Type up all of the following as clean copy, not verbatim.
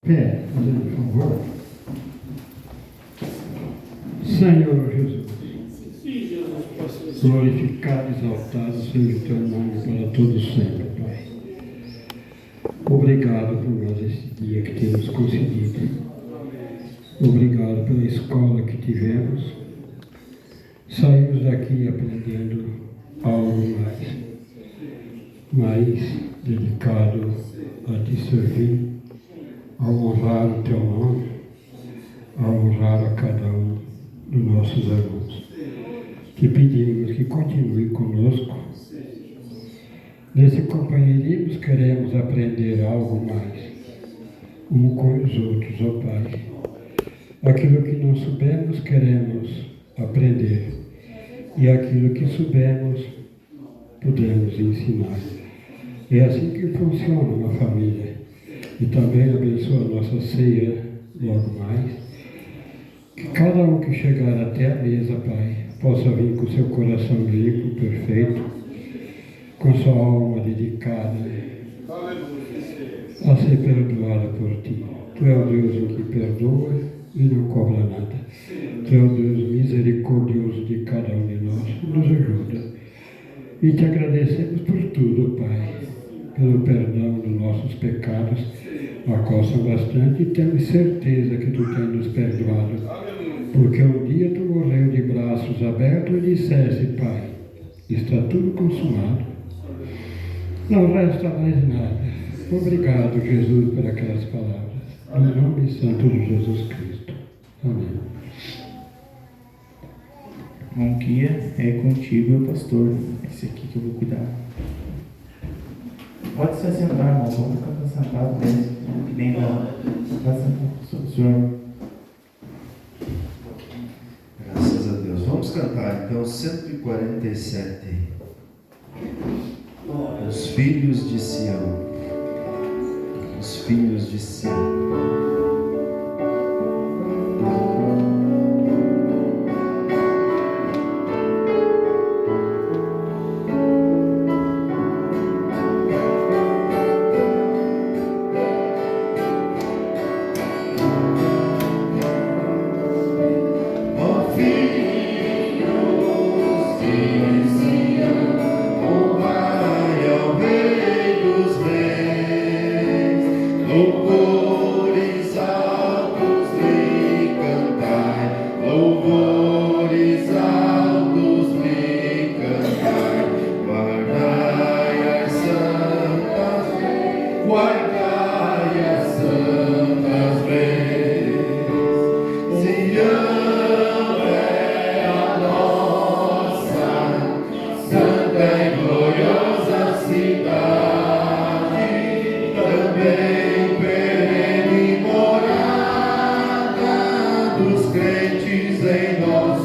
Fazendo um favor. Senhor Jesus, glorificado, exaltado seja o teu nome para todo sempre, Pai. Obrigado por mais esse dia que temos concedido. Obrigado pela escola que tivemos. Saímos daqui aprendendo algo mais dedicado a te servir, a honrar o teu nome, a honrar a cada um dos nossos irmãos. Te pedimos que continue conosco. Nesse companheirismo queremos aprender algo mais, um com os outros, ó Pai. Aquilo que não soubemos, queremos aprender. E aquilo que soubemos, podemos ensinar. É assim que funciona uma família. E também abençoa a nossa ceia logo mais. Que cada um que chegar até a mesa, Pai, possa vir com seu coração limpo, perfeito, com sua alma dedicada a ser perdoada por Ti. Tu és o Deus em que perdoa e não cobra nada. Tu és o Deus misericordioso de cada um de nós. Nos ajuda. E te agradecemos por tudo, Pai, pelo perdão dos nossos pecados, a qual são bastante, e temos certeza que Tu tens nos perdoado. Porque um dia Tu morreu de braços abertos e disseste, Pai, está tudo consumado. Não resta mais nada. Obrigado, Jesus, por aquelas palavras. Em nome santo de Jesus Cristo. Amém. Irmão guia, é contigo, pastor. Esse aqui que eu vou cuidar. Pode se assentar, irmão. Vamos ficar sentado mesmo. Que nem dá. Pode sentar, senhor. Graças a Deus. Vamos cantar então 147. Os filhos de Sião. Os filhos de Sião. Nossos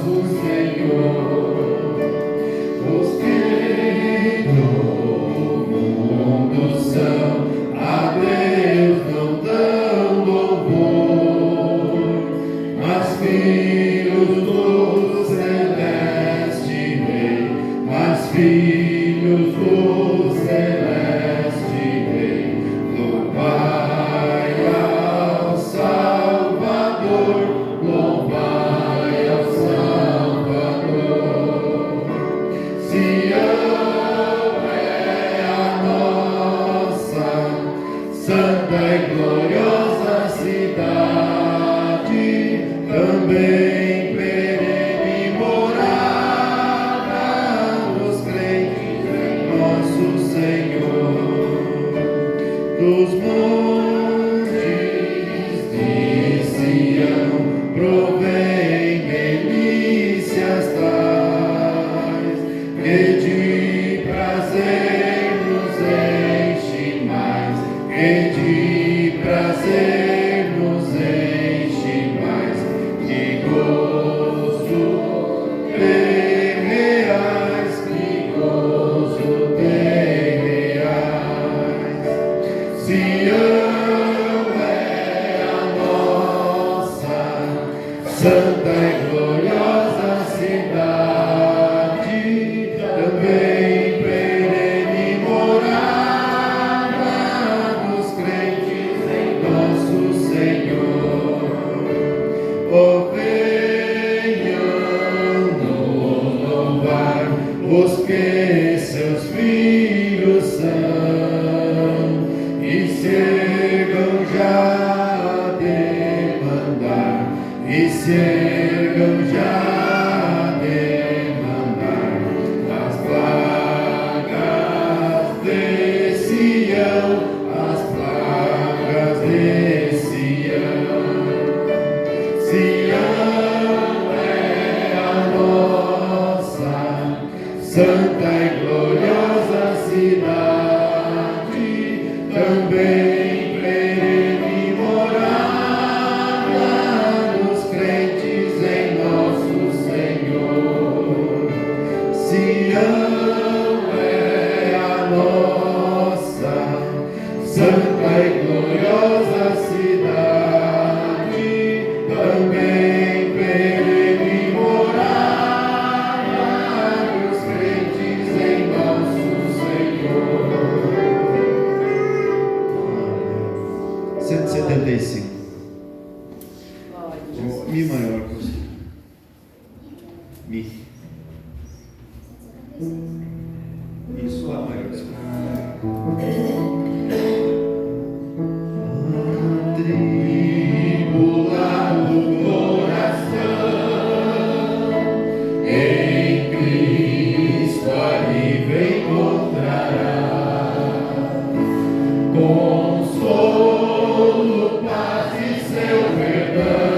175. Mi maior, pastor. Mi. Isso, Lá maior. Atribulado coração, em Cristo alívio encontrará consolo, paz e seu perdão.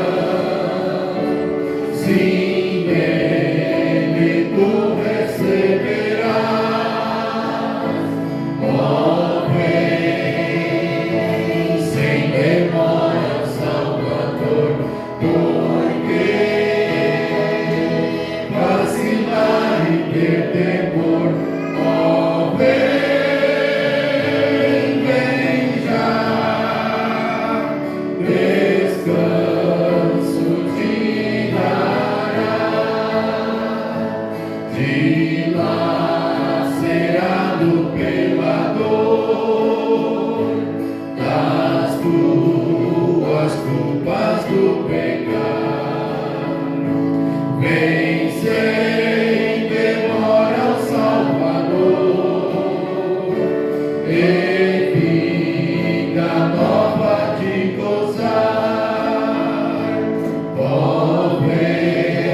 Sim, nele tu receberás. Ó, vem sem demora, Salvador, porque vacilar e ter temor. Ó, vem já, descanso te dará. Dilacerado pela dor das tuas culpas do pecado, vem sem demora ao Salvador, e vida nova de gozar. Ó, vem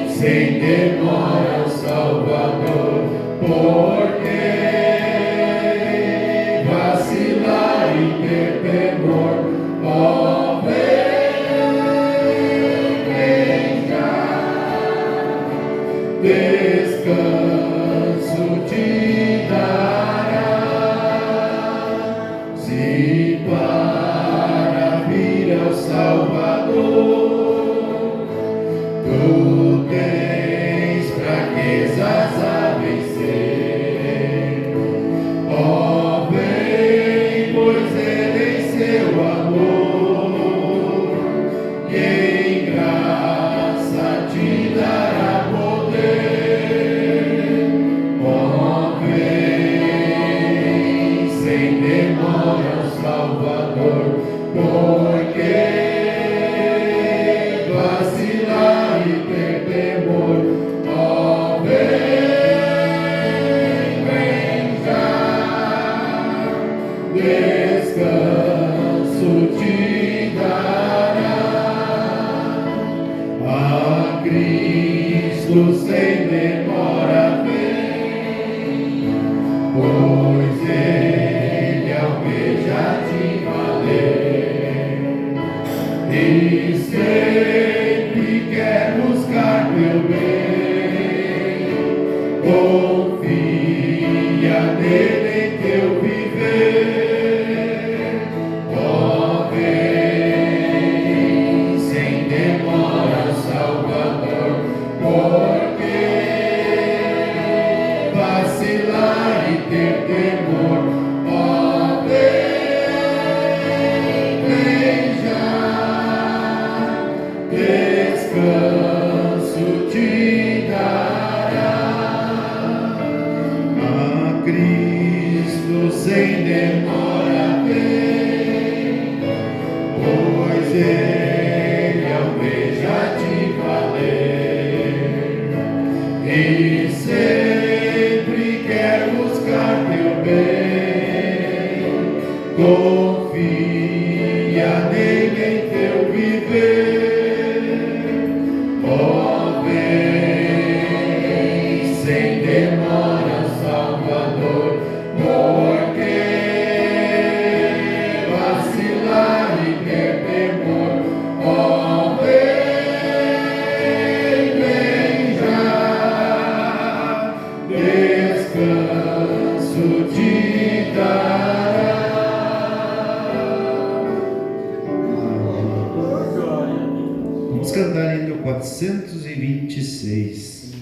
sem demora ao Salvador, porque vacilar e ter temor. Ó, vem já, descanso te dará. Se para vir ao Salvador tu tens fraquezas a vencer, ó, vem, pois Ele em seu amor e em graça te dará poder. Ó, vem sem demora ao Salvador, porque vacilar e ter temor. Ó, vem já, descanso te dará. A Cristo sem demora vem, pois Ele almeja te valer e sempre quer buscar teu bem. Confia nele em teu viver. Ó, vem sem demora, Salvador, porque vacilar e ter temor. Ó, vem já, descanso te dará. A Cristo sem demora vem, pois Ele almeja te valer e sempre quer buscar teu bem. Confia nele em teu viver. Ó, vem sem demora, Salvador, porque vacilar e ter temor. Ó, vem já, descanso te dará. Vamos cantar ainda o 426.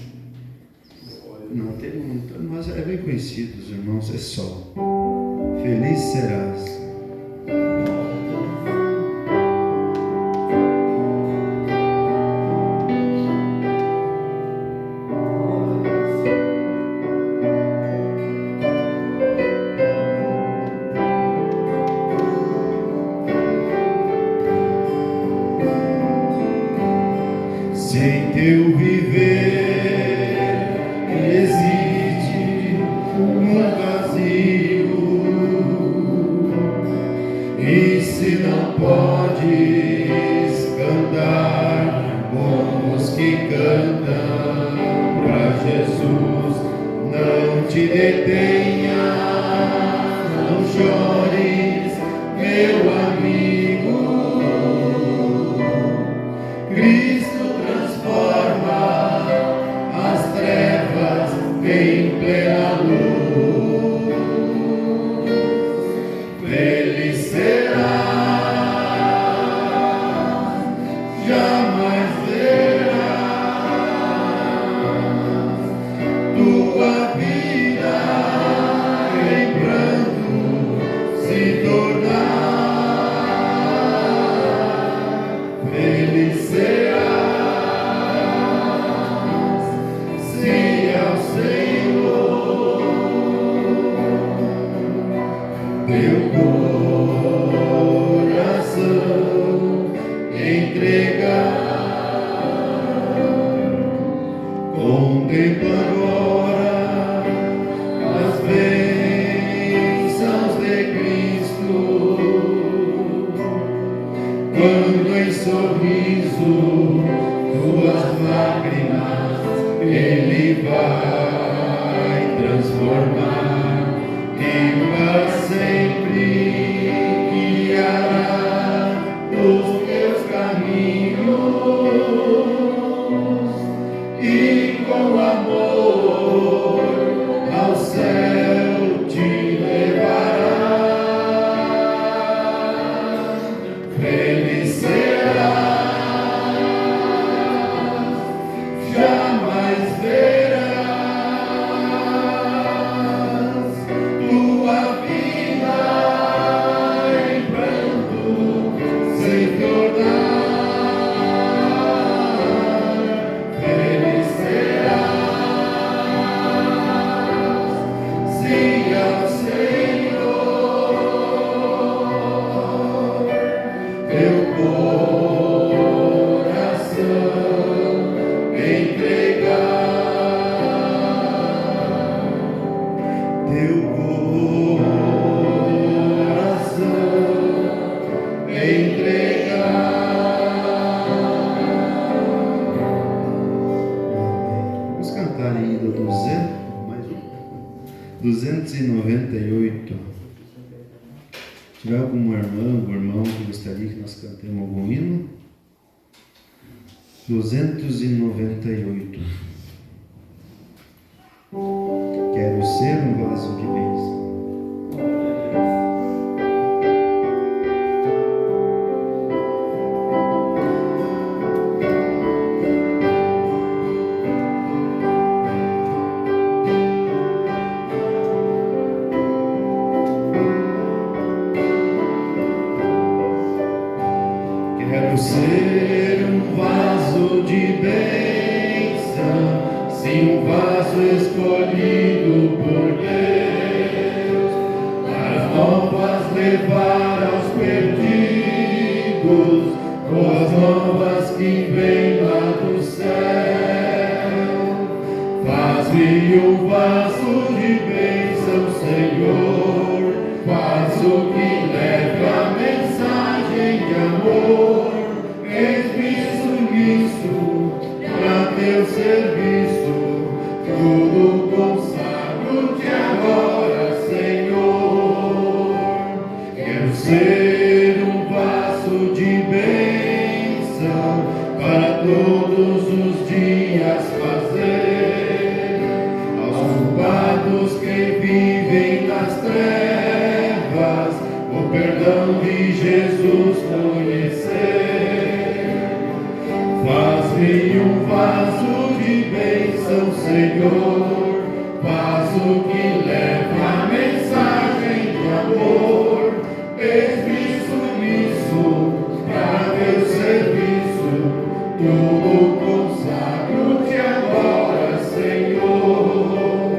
Não tem muito, mas é bem conhecido, os irmãos, é só. Feliz serás. meu viver existe um vazio, e se não podes cantar como os que cantam pra Jesus, não te detenha, não chores, meu amigo. Cristo transforma as trevas em plena luz. Feliz serás, jamais verás tua vida em pranto se tornar. Feliz serás se ao Senhor teu coração entregar. Contempla agora as bênçãos de Cristo, quando em sorriso tuas lágrimas Ele vai transformar, e para sempre guiará os teus caminhos, e com amor ao céu te levará. Feliz serás, jamais verás tua vida em pranto se tornar. Feliz serás se ao Senhor teu coração entregar. Teu coração entregar. Vamos cantar ainda 298. Se tiver alguma irmã ou irmão que gostaria que nós cantemos algum hino, 298. Quero ser um vaso de bênção. Quero ser um vaso de bênção, sim, um vaso escolhido por Deus, para novas levar aos perdidos, boas novas que vêm lá do céu. Faz-me um vaso de bênção, Senhor, vaso que leve a mensagem de amor. Eis-me submisso para teu serviço, tudo consagro-te agora, Senhor. Quero ser um vaso de bênção para todos os dias fazer aos culpados que vivem nas trevas o perdão de Jesus conhecer. Faz-me um vaso de bênção, Senhor, vaso que leva a mensagem de amor. Eis-me submisso para teu serviço, tudo consagro-te agora, Senhor.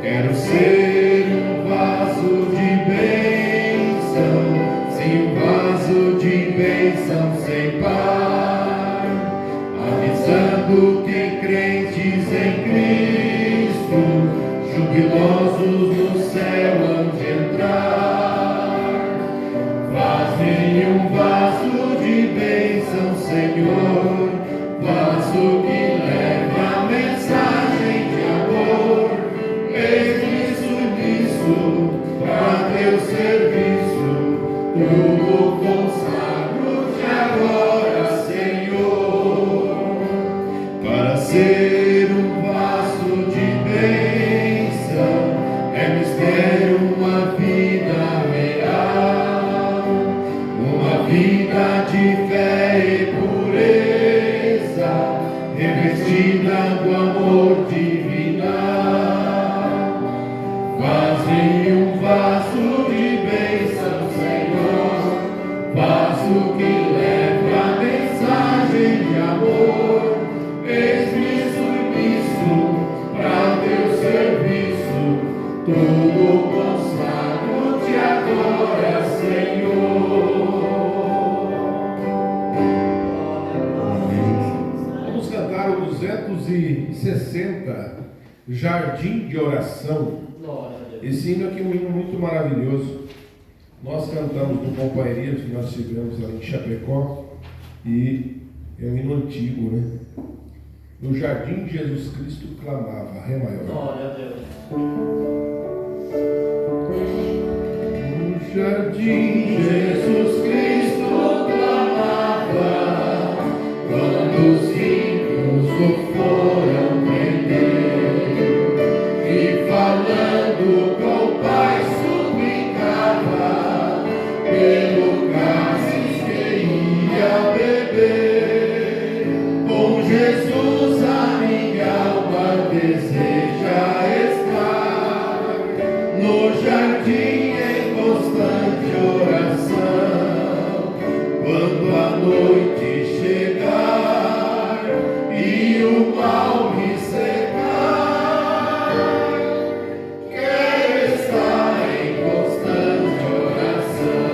Quero ser um vaso de bênção, sim, um vaso de bênção sem par, avisando Bem-aventurado quem crentes em Cristo, jubilosos no céu hão de entrar. Faz-me um vaso de bênção, Senhor, vaso que leve a mensagem de amor. Eis-me submisso para teu serviço, tudo consagro-te agora, Senhor, para ser um vaso de bênção. É mistério uma vida real, uma vida de fé e pureza, revestida do amor divinal. Faz-me um vaso de bênção, Senhor, vaso que leve a mensagem de amor. Eis-me submisso para teu serviço, tudo consagro-te agora, Senhor. Vamos cantar o 260, Jardim de Oração. Esse hino aqui é um hino muito maravilhoso. Nós cantamos no companheirismo que nós tivemos ali em Chapecó, e é um hino antigo, né? No jardim Jesus Cristo clamava, Ré maior. Glória a Deus. No jardim Jesus Cristo Clamava, quando os ímpios o foram prender, e falando com o Pai suplicava, pelo cálice que ia beber. Com Jesus a minha alma deseja estar, no jardim em constante oração. Quando a noite chegar e o mal me cercar, quero estar em constante oração.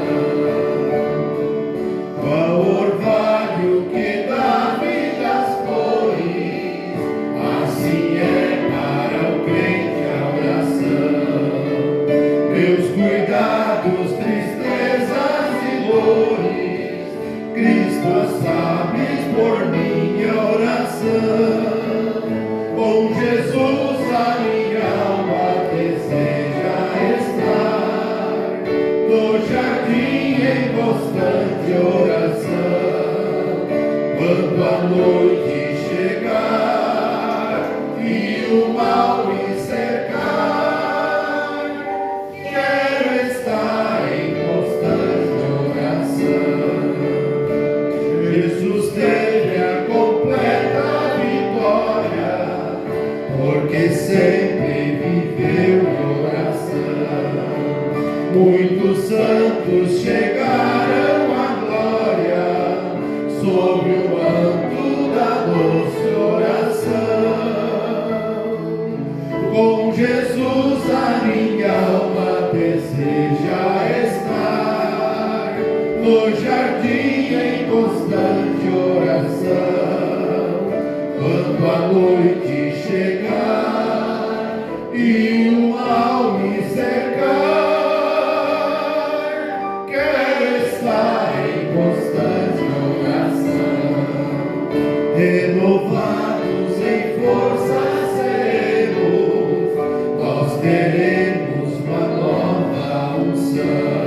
Qual orvalho que dá vida às flores, assim é para o crente a oração. Meus cuidados, tristezas e dores, Cristo sabes por minha oração. Com Jesus a minha alma deseja estar, no jardim em constante oração. Quando a noite chegar e o mal me cercar, quero estar em constante oração. Jesus teve a completa vitória, porque sempre viveu em oração. Muitos santos chegaram à glória, sob o manto da doce oração. Com Jesus a minha alma deseja estar, no jardim em constante oração. Quando a noite chegar e o mal me cercar, quero estar em constante oração. Renovados em força seremos, nós teremos uma nova unção.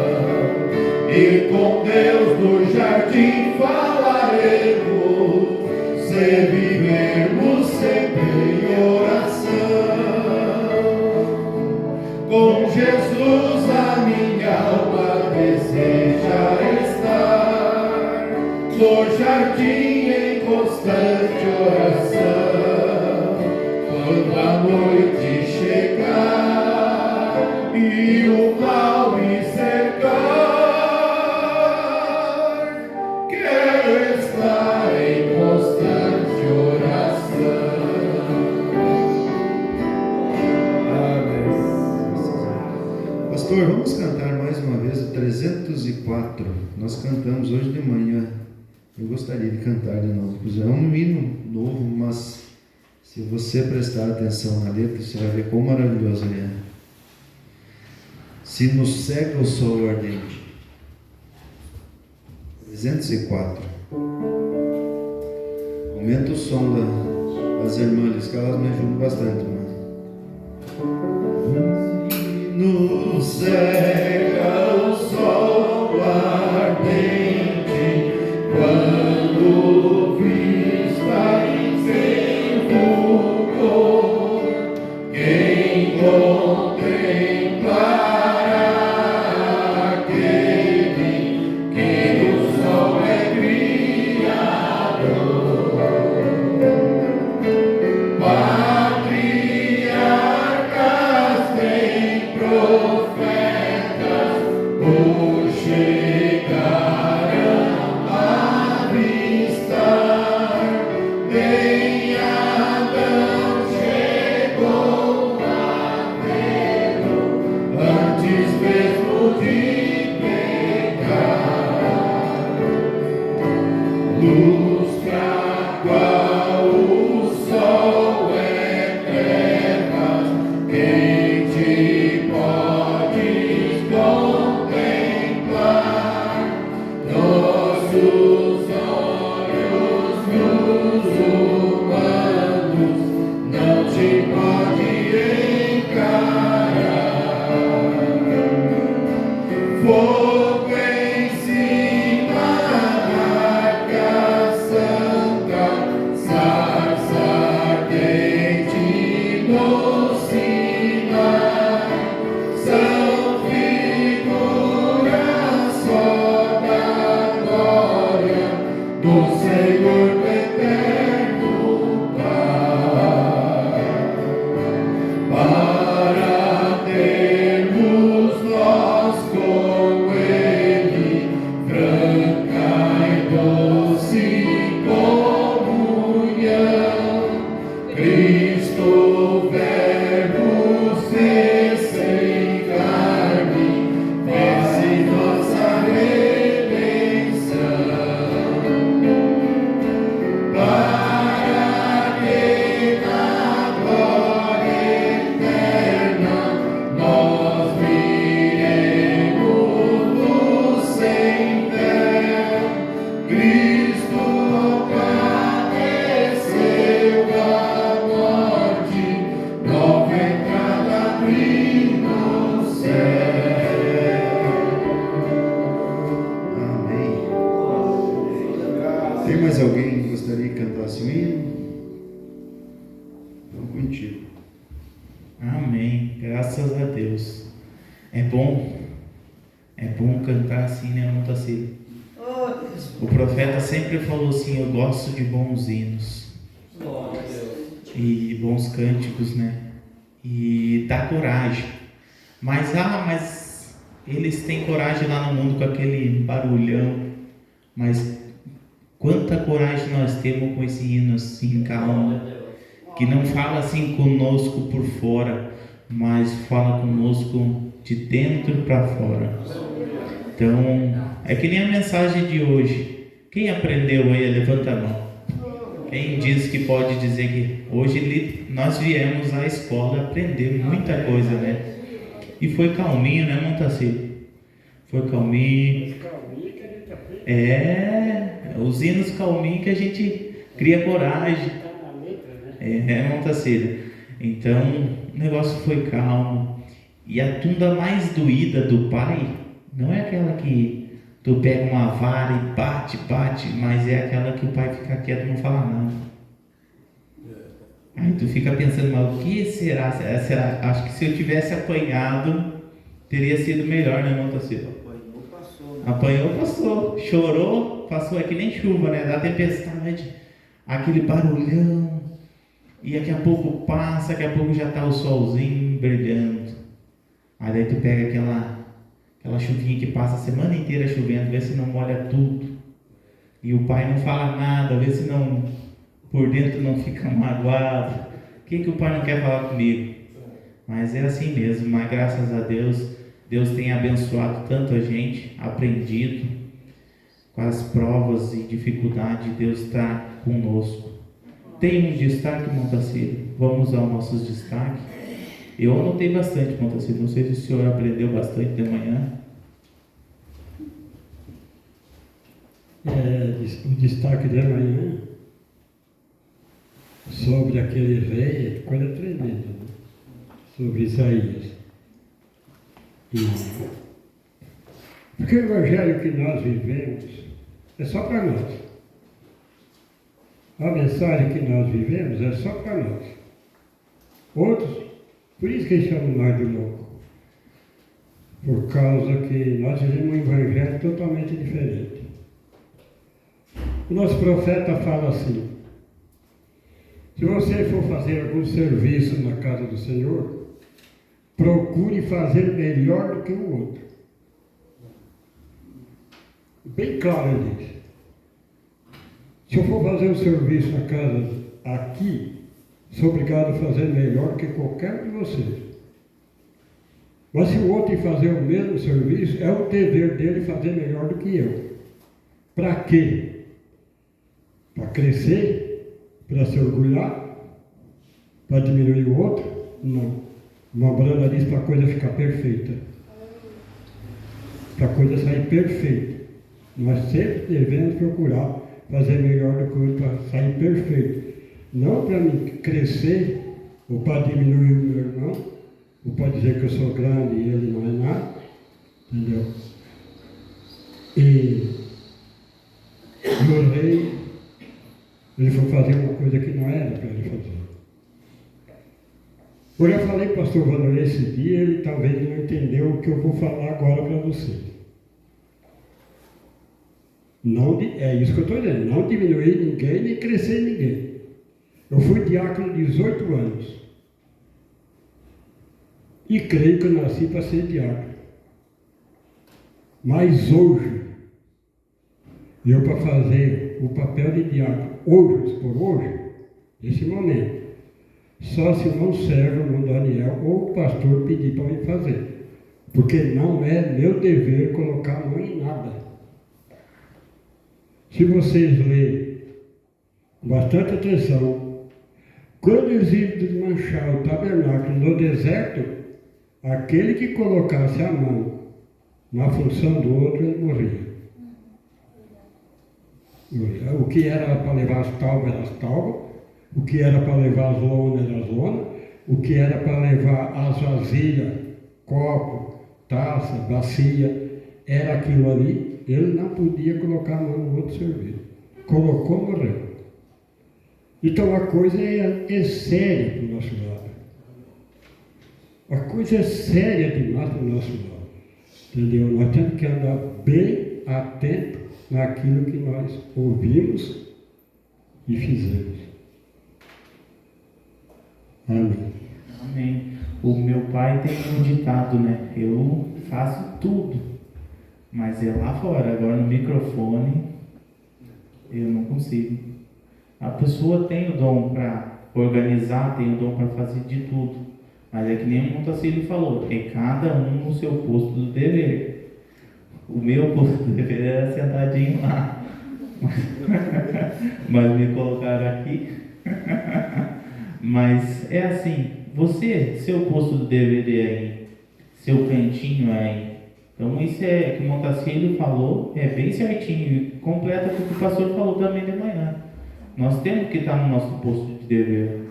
E com Deus no jardim falaremos, se vivermos sempre em oração. Com Jesus a minha alma deseja estar, no jardim em constante oração. Quando a noite chegar e o mal me cercar, quero estar em constante oração. Pastor, vamos cantar mais uma vez o 304. Nós cantamos hoje de manhã, Eu gostaria de cantar de novo. É um hino novo, mas se você prestar atenção na letra, você vai ver quão maravilhoso ele é. Se nos cega o sol ardente. 304. Aumenta o som das irmãs, que elas me ajudam bastante, mano. Nos cega o sol ardente, quando vista sem fulgor, quem contemplará aquele que o sol é criador. Patriarcas nem profetas o chegarão a avistar, nem Adão chegou a vê-lo antes mesmo de pecar. Luz pra qual o sol é trevas, quem te podes contemplar? Nossos olhos nos humanos não te pode encarar. Fogo em cima da arca santa, sarça ardente no Sinai, são figuras só da glória do Senhor do eterno Pai. Para termos nós com Ele franca e doce comunhão, Cristo Verbo se em carne, fez nossa redenção. Para que na glória eterna nós viremos luz sem véu, Cristo padeceu a morte, nova entrada abriu no céu. Amém. Tem mais alguém que gostaria que cantasse um hino? Vamos contigo. Amém. Graças a Deus. É bom cantar assim, né, Montacílio? O profeta sempre falou assim: eu gosto de bons hinos e bons cânticos, né? E dá coragem. Mas eles têm coragem lá no mundo com aquele barulhão. Mas quanta coragem nós temos com esse hino assim, calmo, que não fala assim conosco por fora, mas fala conosco de dentro para fora. Então, é que nem a mensagem de hoje. Quem aprendeu aí, levanta a mão. Quem diz que pode dizer que hoje nós viemos à escola aprender muita coisa, né? E foi calminho, né, Montacílio? Foi calminho. Os hinos calminhos que a gente cria coragem. Montacílio. Então, o negócio foi calmo. E a tunda mais doída do pai não é aquela que tu pega uma vara e bate, mas é aquela que o pai fica quieto e não fala nada. Aí tu fica pensando, mas o que será? Acho que se eu tivesse apanhado, teria sido melhor, né, Montacílio? Apanhou, passou. Chorou, passou. É que nem chuva, né? Da tempestade, aquele barulhão. E daqui a pouco passa, daqui a pouco já está o solzinho brilhando. Aí daí tu pega aquela chuvinha que passa a semana inteira chovendo, vê se não molha tudo. E o pai não fala nada, vê se não, por dentro não fica magoado. O que o pai não quer falar comigo? Mas é assim mesmo, mas graças a Deus, Deus tem abençoado tanto a gente, aprendido. com as provas e dificuldades, Deus está conosco. Tem um destaque, Montacílio? Vamos aos nossos destaques. Eu anotei bastante, Montacílio. Não sei se o senhor aprendeu bastante de manhã. O destaque de amanhã sobre aquele rei é coisa tremenda, né? Sobre Isaías. Porque o evangelho que nós vivemos é só para nós. A mensagem que nós vivemos é só para nós. Outros, por isso que eles chamam nós de louco. Por causa que nós vivemos um evangelho totalmente diferente. O nosso profeta fala assim: se você for fazer algum serviço na casa do Senhor, procure fazer melhor do que o outro. Bem claro ele diz. Se eu for fazer um serviço na casa aqui, sou obrigado a fazer melhor que qualquer um de vocês. Mas se o outro fazer o mesmo serviço, é o dever dele fazer melhor do que eu. Para quê? Para crescer? Para se orgulhar? Para diminuir o outro? Não. Uma branda diz para a coisa ficar perfeita. Para a coisa sair perfeita. Nós sempre devemos procurar fazer melhor do que o outro para sair perfeito. Não para me crescer, ou para diminuir o meu irmão, ou para dizer que eu sou grande e ele não é nada. Entendeu? E o rei, ele foi fazer uma coisa que não era para ele fazer. Eu já falei para o pastor Vanderlei esse dia, ele talvez não entendeu o que eu vou falar agora para você. É isso que eu estou dizendo, não diminuir ninguém, nem crescer ninguém. Eu fui diácono 18 anos. E creio que eu nasci para ser diácono. Mas hoje, eu para fazer o papel de diácono, hoje por hoje, nesse momento, só se não serve o irmão Daniel ou o pastor pedir para me fazer. Porque não é meu dever colocar a mão em nada. Se vocês lerem com bastante atenção, quando eles iam desmanchar o tabernáculo no deserto, aquele que colocasse a mão na função do outro, ele morria. O que era para levar as tábuas, era as tábuas. O que era para levar as lonas, era as lonas. O que era para levar as vasilhas, copo, taça, bacia, era aquilo ali. Ele não podia colocar a mão no outro serviço. Colocou, morreu. Então a coisa é séria para o nosso lado. A coisa é séria demais para o nosso lado. Entendeu? Nós temos que andar bem atento naquilo que nós ouvimos e fizemos. Amém. Amém. O meu pai tem um ditado, né? Eu faço tudo, mas é lá fora. Agora no microfone, eu não consigo. A pessoa tem o dom para organizar, tem o dom para fazer de tudo. Mas é que nem o Montacílio falou, é cada um no seu posto do dever. O meu posto do dever era sentadinho lá. Mas me colocaram aqui. Mas é assim, você, seu posto do dever é aí, seu cantinho é aí. Então isso é que o Montacílio falou, é bem certinho, e completa com o que o pastor falou também de manhã. Nós temos que estar no nosso posto de dever.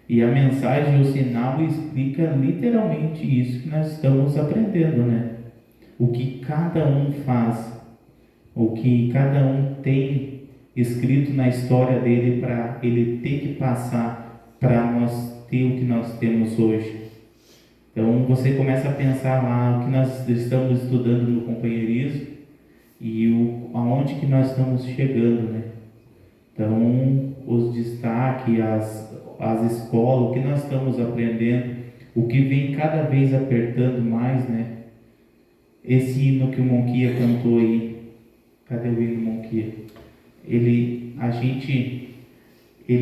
E a mensagem, o sinal, explica literalmente isso que nós estamos aprendendo, né? O que cada um faz, o que cada um tem escrito na história dele para ele ter que passar para nós ter o que nós temos hoje. Então você começa a pensar lá o que nós estamos estudando no companheirismo e aonde que nós estamos chegando, né? Então os destaques, as escolas, o que nós estamos aprendendo, o que vem cada vez apertando mais, né? Esse hino que o Monquia cantou aí, cadê o hino Monquia? Ele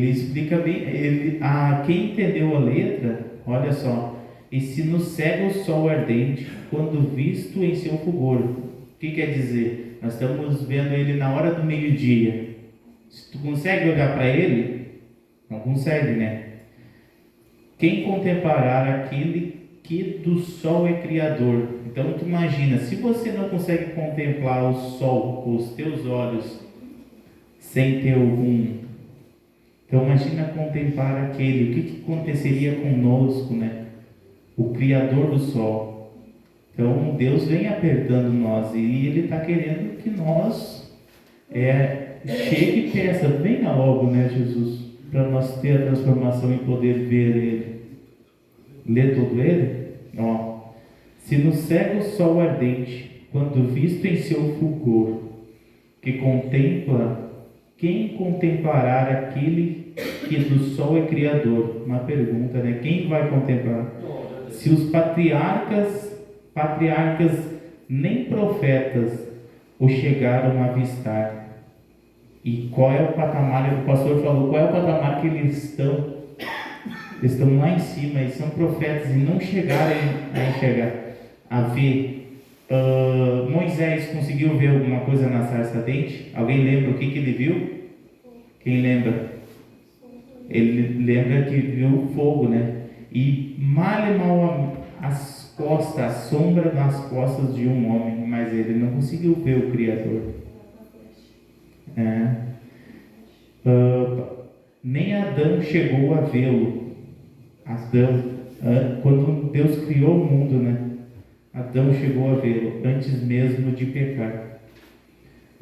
explica bem, quem entendeu a letra, olha só, e se nos cega o sol ardente, quando visto em seu fulgor. O que quer dizer? Nós estamos vendo ele na hora do meio-dia. Se tu consegue olhar para ele, não consegue, né? Quem contemplará aquele que do sol é criador? Então tu imagina, se você não consegue contemplar o sol com os teus olhos sem ter algum, então imagina contemplar aquele, o que aconteceria conosco, né? O criador do sol. Então Deus vem apertando nós e Ele está querendo que nós chegue e peça, venha logo, né, Jesus, para nós ter a transformação e poder ver Ele. Lê todo ele? Ó. Se no cego sol ardente, quando visto em seu fulgor, que contempla, quem contemplará aquele que do sol é criador? Uma pergunta, né? Quem vai contemplar? Se os patriarcas nem profetas o chegaram a avistar. E qual é o patamar? O pastor falou, qual é o patamar que eles estão? Eles estão lá em cima, eles são profetas e não chegaram a enxergar, a ver. Moisés conseguiu ver alguma coisa na sarça ardente? Alguém lembra o que ele viu? Quem lembra? Ele lembra que viu fogo, né? E mal e mal as costas, a sombra nas costas de um homem, mas ele não conseguiu ver o Criador. Nem Adão chegou a vê-lo. Adão, quando Deus criou o mundo, né? Adão chegou a vê-lo antes mesmo de pecar.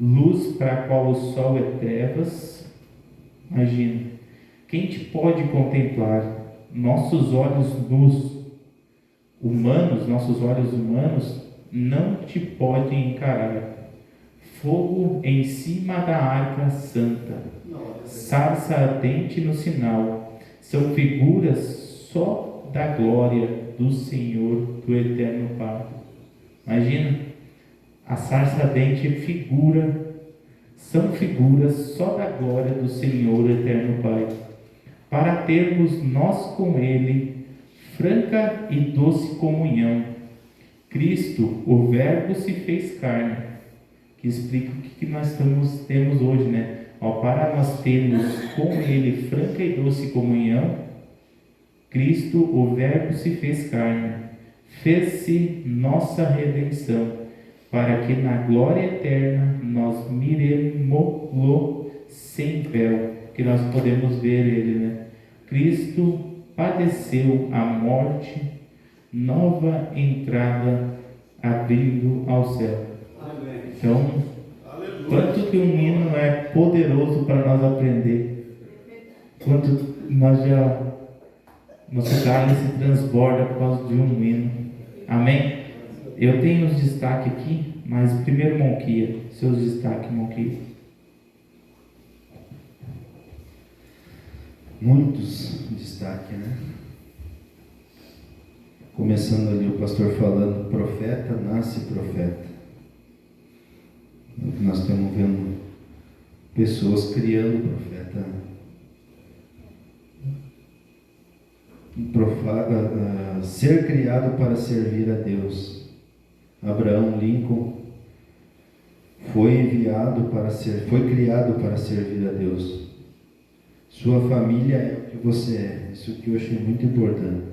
Luz para a qual o sol é trevas. Imagina, quem te pode contemplar? Nossos olhos humanos não te podem encarar. Fogo em cima da arca santa, sarça ardente no sinal, são figuras só da glória do Senhor, do Eterno Pai. Imagina, a sarça ardente são figuras só da glória do Senhor, Eterno Pai, para termos nós com Ele franca e doce comunhão. Cristo, o Verbo, se fez carne, que explica o que nós temos hoje, né? Para nós termos com Ele franca e doce comunhão, Cristo, o Verbo, se fez carne, fez-se nossa redenção, para que na glória eterna nós miremo-lo sem véu, que nós podemos ver Ele, né? Cristo padeceu a morte, nova entrada abrindo ao céu. Então, quanto que um hino é poderoso para nós aprender, quanto nosso cálice se transborda por causa de um hino. Amém? Eu tenho os destaques aqui, mas primeiro Monquia, seus destaques, Monquia. Muitos destaques, né? Começando ali o pastor falando, profeta nasce profeta. Nós estamos vendo pessoas criando profeta. Ser criado para servir a Deus. Abraão Lincoln foi criado para servir a Deus. Sua família é o que você é. Isso que eu achei muito importante.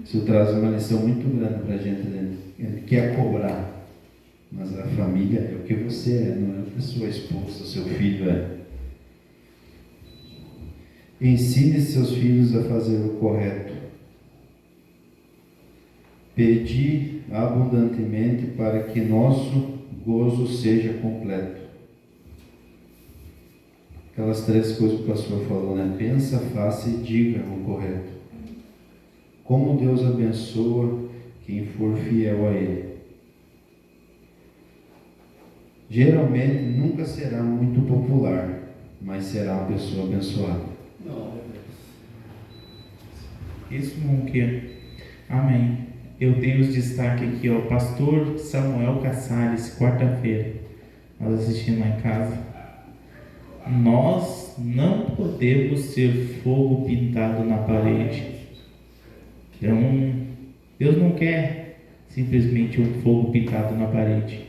Isso traz uma lição muito grande para a gente, né? Ele quer cobrar, mas a família é o que você é, não é o que a sua esposa, seu filho é. Ensine seus filhos a fazer o correto. Pedi abundantemente para que nosso gozo seja completo. Aquelas três coisas que o pastor falou, né? Pensa, faça e diga o correto. Como Deus abençoa quem for fiel a Ele. Geralmente nunca será muito popular, mas será uma pessoa abençoada. Isso, Monquia. Amém. Eu tenho os destaques aqui, ó. Pastor Samuel Cassales, quarta-feira. Nós assistimos lá em casa. Nós não podemos ser fogo pintado na parede. Então, Deus não quer simplesmente um fogo pintado na parede.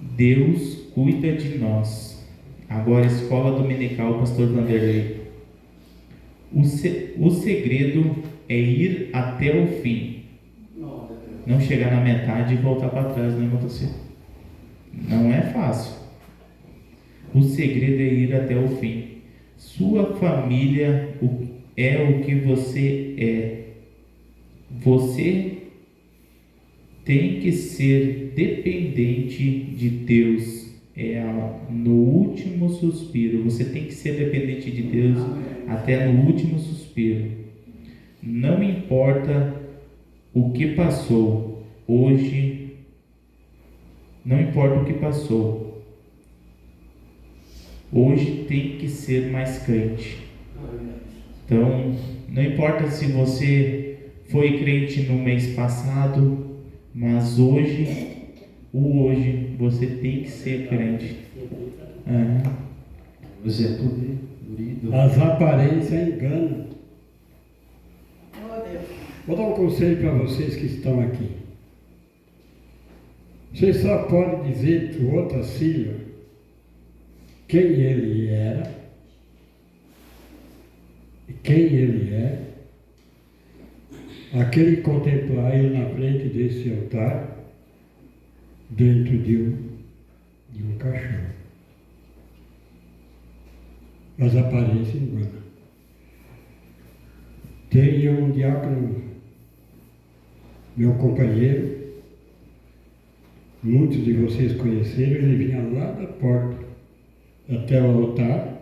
Deus cuida de nós. Agora, Escola Dominical Pastor Vanderlei. O segredo é ir até o fim. Não chegar na metade e voltar para trás, né, motocicleta? Não é fácil. O segredo é ir até o fim. Sua família é o que você é. Você tem que ser dependente de Deus. No último suspiro. Você tem que ser dependente de Deus até no último suspiro. Não importa o que passou hoje. Não importa o que passou. Hoje tem que ser mais crente. Então, não importa se você foi crente no mês passado, mas hoje você tem que ser crente. As aparências enganam. Vou dar um conselho para vocês que estão aqui. Vocês só podem dizer para o outro filho quem ele era e quem ele é, aquele contemplar ele na frente desse altar, dentro de um caixão. As aparências enganam. Tem um diácono, meu companheiro, muitos de vocês conheceram, ele vinha lá da porta até o altar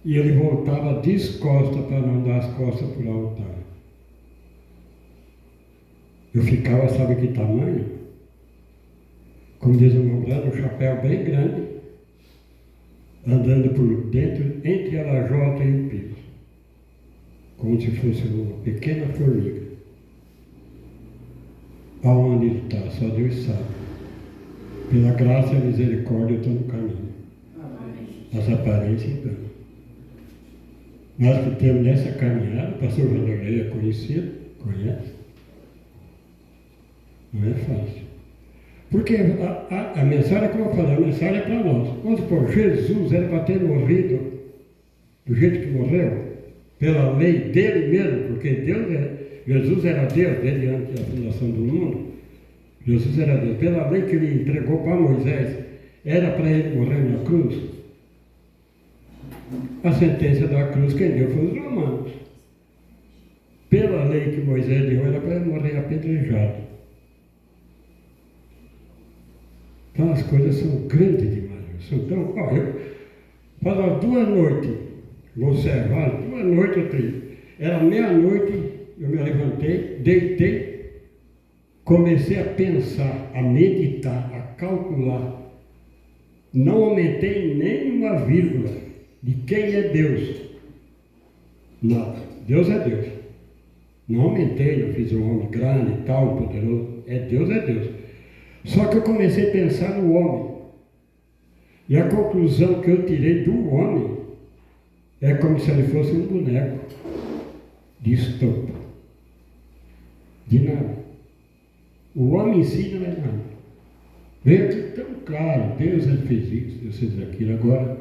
e ele voltava descosta para não dar as costas para o altar. Eu ficava, sabe que tamanho? Como diz o irmão, um chapéu bem grande, andando por dentro, entre a lajota e o piso, como se fosse uma pequena formiga. Aonde ele está, só Deus sabe. Pela graça e a misericórdia eu estou no caminho. As aparências enganam. Nós que temos nessa caminhada, o pastor Vanderlei é conhecido, conhece? Não é fácil. Porque a mensagem, como eu falei, a mensagem é para nós. Vamos supor, Jesus era para ter morrido do jeito que morreu, pela lei dele mesmo, porque Jesus era Deus desde antes da fundação do mundo. Jesus era Deus. Pela lei que ele entregou para Moisés, era para ele morrer na cruz. A sentença da cruz quem deu foi os romanos. Pela lei que Moisés deu, era para ele morrer apedrejado. Então as coisas são grandes demais. São tão... Faz 2 noites, você faz 2 noites ou 3. Era meia-noite, eu me levantei, deitei, comecei a pensar, a meditar, a calcular. Não aumentei nem uma vírgula de quem é Deus. Nada. Deus é Deus. Não aumentei, não fiz um homem grande e tal, poderoso. Deus é Deus. Só que eu comecei a pensar no homem. E a conclusão que eu tirei do homem é como se ele fosse um boneco de estopa. De nada. O homem em si não é nada. Veio aqui tão claro, Deus fez isso, Deus fez aquilo. Agora,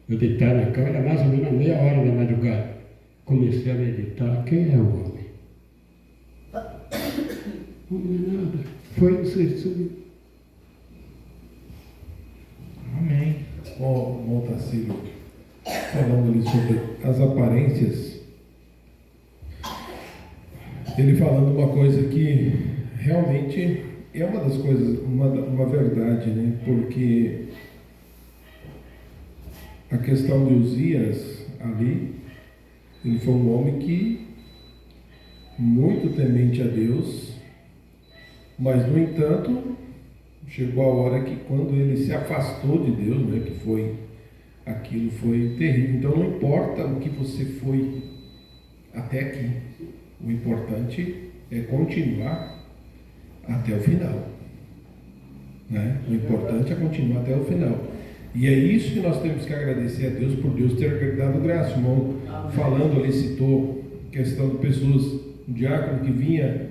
eu deitar na cama, era mais ou menos meia hora da madrugada. Comecei a meditar, quem é o homem? Não é nada. Foi o Jesus. Amém. Montacílio, falando ali sobre as aparências, ele falando uma coisa que realmente é uma das coisas, uma verdade, né? Porque a questão de Uzias ali, ele foi um homem que muito temente a Deus, mas no entanto chegou a hora que quando ele se afastou de Deus, né, que foi aquilo foi terrível. Então não importa o que você foi até aqui, o importante é continuar até o final, né? O importante é continuar até o final. E é isso que nós temos que agradecer a Deus por Deus ter dado graça. O irmão falando ali citou questão de pessoas, um diácono que vinha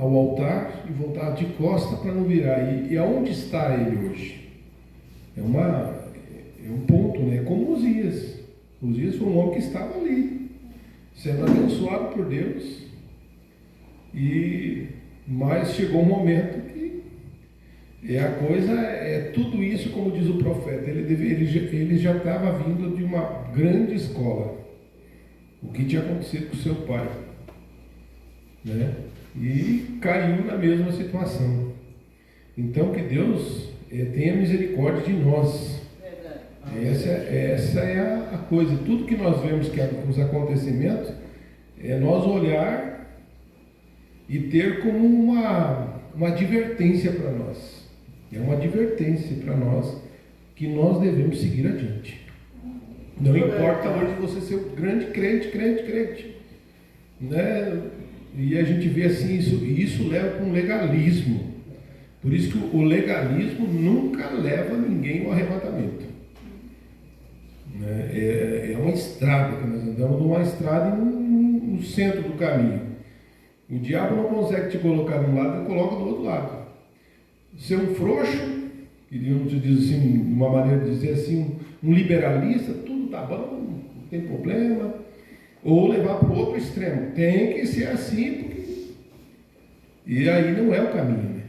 ao altar e voltava de costa para não virar. E aonde está ele hoje? É um ponto, né? Como Uzias. Uzias foi um homem que estava ali, sendo abençoado por Deus. Mas chegou um momento que tudo isso, como diz o profeta, ele já estava vindo de uma grande escola. O que tinha acontecido com seu pai, né? E caiu na mesma situação. Então que Deus tenha misericórdia de nós. Essa é a coisa. Tudo que nós vemos que os acontecimentos é nós olhar e ter como uma advertência para nós. É uma advertência para nós que nós devemos seguir adiante. Não importa hoje você ser um grande crente, né? E a gente vê assim, isso leva para um legalismo. Por isso que o legalismo nunca leva ninguém ao arrebatamento. É uma estrada, que nós andamos numa estrada no centro do caminho. O diabo não consegue te colocar de um lado, ele coloca do outro lado. Ser um frouxo, queríamos dizer assim, uma maneira de dizer assim, um liberalista, tudo tá bom, não tem problema. Ou levar para o outro extremo. Tem que ser assim, porque... E aí não é o caminho, né?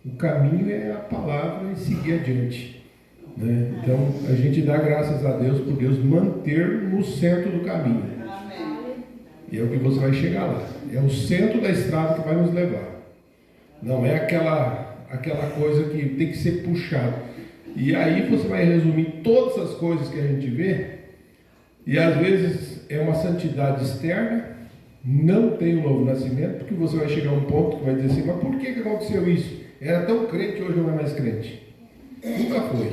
O caminho é a palavra e seguir adiante, né? Então a gente dá graças a Deus por Deus manter no centro do caminho. E é o que você vai chegar lá. É o centro da estrada que vai nos levar. Não é aquela coisa que tem que ser puxado. E aí você vai resumir todas as coisas que a gente vê, e às vezes é uma santidade externa, não tem um novo nascimento, porque você vai chegar a um ponto que vai dizer assim, mas por que aconteceu isso? Era tão crente, hoje não é mais crente. Nunca foi.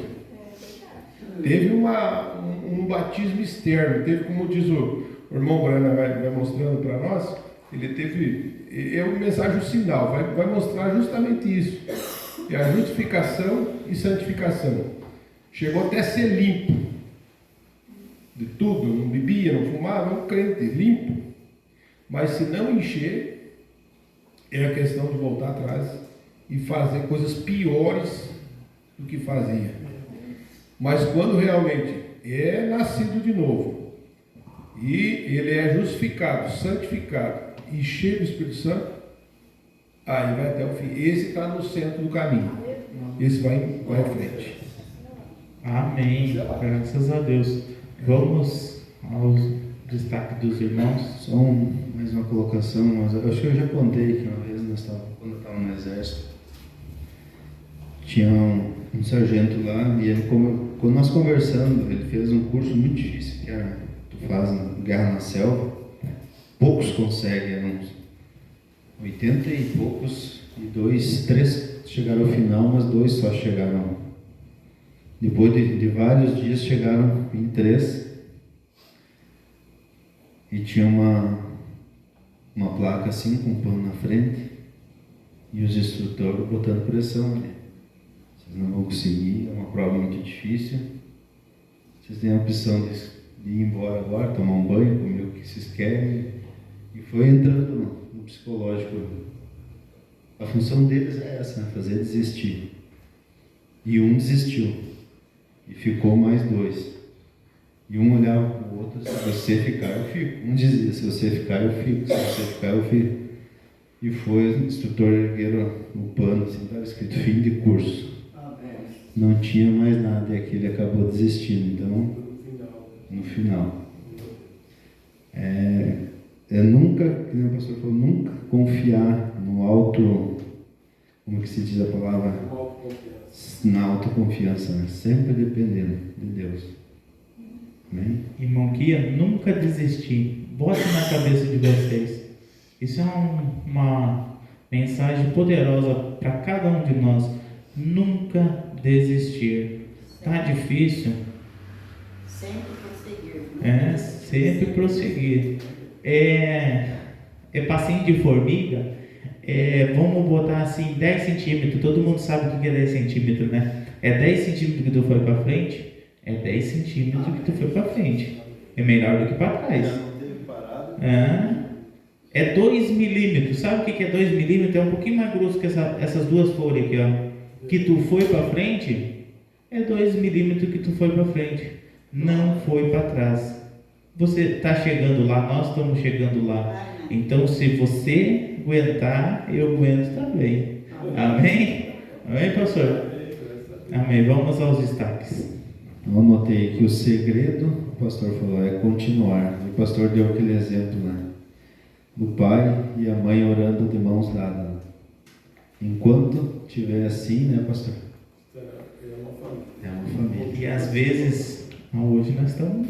Teve um batismo externo, teve, como diz o irmão Brana vai mostrando para nós, ele teve, é uma mensagem sinal, vai mostrar justamente isso. É a justificação e santificação. Chegou até a ser limpo de tudo, não bebia, não fumava, é um crente limpo. Mas se não encher, é a questão de voltar atrás e fazer coisas piores do que fazia. Mas quando realmente é nascido de novo, e ele é justificado, santificado e cheio do Espírito Santo, aí vai até o fim. Esse está no centro do caminho. Esse vai à frente. Amém. Graças a Deus. Vamos ao destaque dos irmãos. Só mais uma colocação, mas eu acho que eu já contei que uma vez quando eu estava no exército, tinha um sargento lá, e ele, quando nós conversando, ele fez um curso muito difícil, que era, tu faz guerra na selva, poucos conseguem, eram uns 80 e poucos, e 3 chegaram ao final, mas 2 só chegaram. Depois de vários dias chegaram em 3, e tinha uma placa assim com um pano na frente, e os instrutores botando pressão ali. Vocês não vão conseguir, é uma prova muito difícil. Vocês têm a opção de ir embora agora, tomar um banho, comer o que vocês querem. E foi entrando no psicológico. A função deles é essa, né? Fazer desistir. E um desistiu. E ficou mais 2. E um olhava para o outro, se você ficar, eu fico. Um dizia, se você ficar, eu fico. Se você ficar, eu fico. E foi, o instrutor ergueram no pano, assim, estava escrito fim de curso. Não tinha mais nada, e aquele acabou desistindo. Então, no final. Nunca, como o pastor falou, nunca confiar no auto, como que se diz a palavra? Na autoconfiança, né? Sempre dependendo de Deus. Amém? Irmão Guia, nunca desistir. Bote na cabeça de vocês. Isso é uma mensagem poderosa para cada um de nós. Nunca desistir. Tá difícil? Sempre prosseguir. Sempre prosseguir. É passinho de formiga. Vamos botar assim 10 centímetros. Todo mundo sabe o que é 10 centímetros, né? É 10 centímetros que tu foi para frente. É 10 centímetros que tu foi para frente. É melhor do que para trás. É 2 milímetros. Sabe o que é 2 milímetros? É um pouquinho mais grosso que essas duas folhas aqui, ó. Que tu foi para frente, é 2 milímetros que tu foi para frente. Não foi para trás. Você está chegando lá, nós estamos chegando lá. Então, se você aguentar, eu aguento também. Amém? Amém, pastor? Amém. Vamos aos destaques. Eu anotei que o segredo, o pastor falou, é continuar. E o pastor deu aquele exemplo, né? Do pai e a mãe orando de mãos dadas. Enquanto estiver assim, né, pastor? É uma família. E às vezes, hoje nós estamos.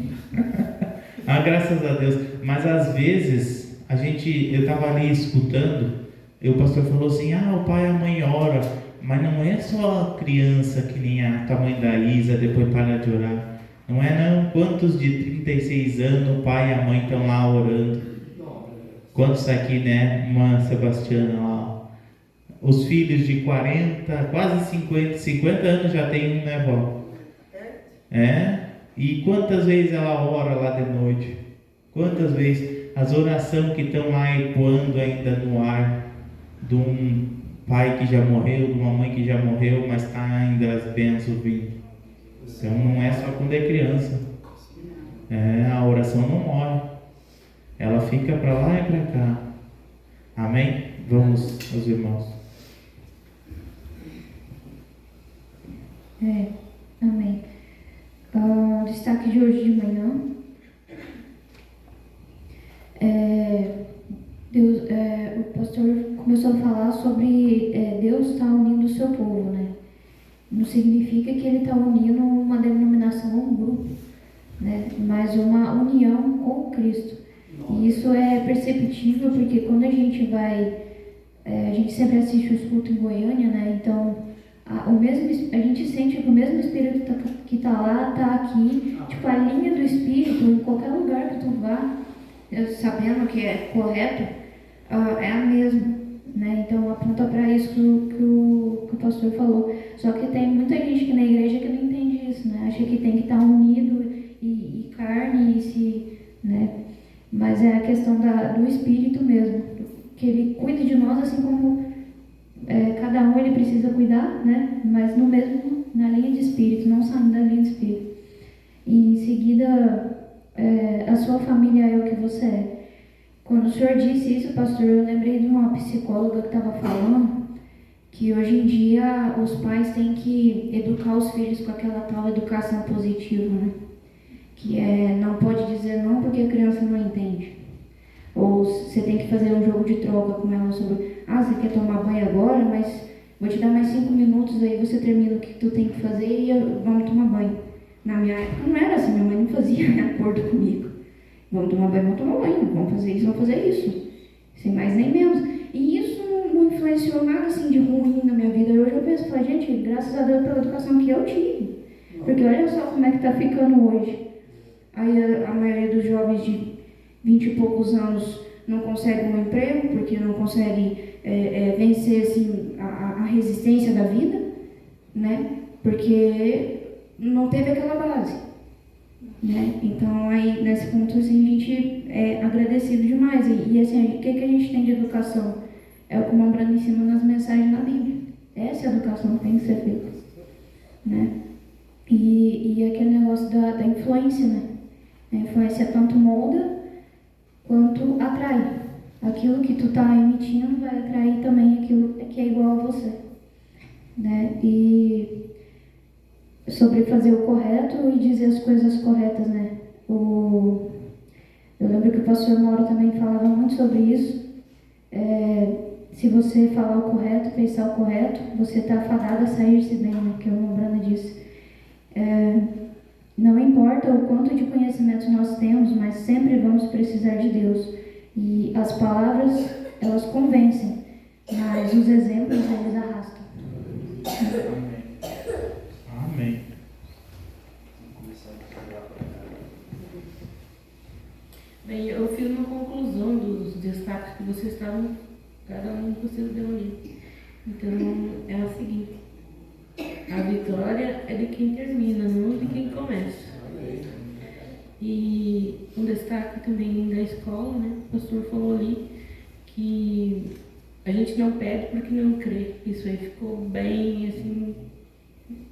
Graças a Deus. Mas às vezes, eu estava ali escutando, e o pastor falou assim: o pai e a mãe oram. Mas não é só a criança que nem a tamanho da Isa, depois para de orar. Não é não. Quantos de 36 anos o pai e a mãe estão lá orando? Quantos aqui, né? Irmã Sebastiana lá. Os filhos de 40, quase 50 anos já tem um, né, vó? E quantas vezes ela ora lá de noite? Quantas vezes? As orações que estão lá ecoando ainda no ar, de um pai que já morreu, de uma mãe que já morreu, mas está ainda as bênçãos vindo. Então não é só quando é criança. A oração não morre. Ela fica para lá e para cá. Amém? Vamos, meus irmãos. Amém. O destaque de hoje de manhã. O pastor começou a falar sobre Deus estar unindo o seu povo, né? Não significa que ele está unindo uma denominação ou um grupo, né? Mas uma união com Cristo. E isso é perceptível porque quando a gente vai, a gente sempre assiste os cultos em Goiânia, né? Então a gente sente que o mesmo Espírito que está lá, está aqui. Tipo, a linha do Espírito, em qualquer lugar que tu vá, sabendo que é correto, é a mesma, né? Então aponta para isso que o pastor falou. Só que tem muita gente que na igreja que não entende isso, né? Acha que tem que estar unido e carne, né? Mas é a questão do Espírito mesmo, que ele cuida de nós assim como cada um ele precisa cuidar, né? Mas na linha de Espírito, não saindo da linha de Espírito. E em seguida, a sua família é o que você é. Quando o senhor disse isso, pastor, eu lembrei de uma psicóloga que estava falando que hoje em dia os pais têm que educar os filhos com aquela tal educação positiva, né? Que não pode dizer não porque a criança não entende. Ou você tem que fazer um jogo de troca com ela sobre, você quer tomar banho agora, mas vou te dar mais 5 minutos, aí você termina o que tu tem que fazer e vamos tomar banho. Na minha época não era assim, minha mãe não fazia acordo comigo. Vamos tomar banho, vamos fazer isso, vamos fazer isso. Sem mais nem menos. E isso não influenciou nada assim de ruim na minha vida. Hoje eu penso, gente, graças a Deus pela educação que eu tive. Porque olha só como é que tá ficando hoje. Aí a maioria dos jovens de 20 e poucos anos não consegue um emprego, porque não consegue vencer assim, a resistência da vida, né? Porque não teve aquela base, né? Então aí nesse ponto assim, a gente é agradecido demais. E assim, o que a gente tem de educação? É o que o irmão Brando ensina nas mensagens na Bíblia. Essa é a educação que tem que ser feita, né? E aquele negócio da influência, né? A influência tanto molda quanto atrai. Aquilo que tu está emitindo vai atrair também aquilo que é igual a você, né? E sobre fazer o correto e dizer as coisas corretas, né? Eu lembro que o pastor Mauro também falava muito sobre isso. Se você falar o correto, pensar o correto, você está fadado a sair-se bem, né? Que o irmão Brana disse. Não importa o quanto de conhecimento nós temos, mas sempre vamos precisar de Deus. E as palavras, elas convencem, mas os exemplos, eles arrastam. Amém. Bem, eu fiz uma conclusão dos destaques que vocês estavam, cada um de vocês deu ali. Então, é a seguinte: a vitória é de quem termina, não de quem começa. E um destaque também da escola, né? O pastor falou ali que a gente não pede porque não crê. Isso aí ficou bem assim,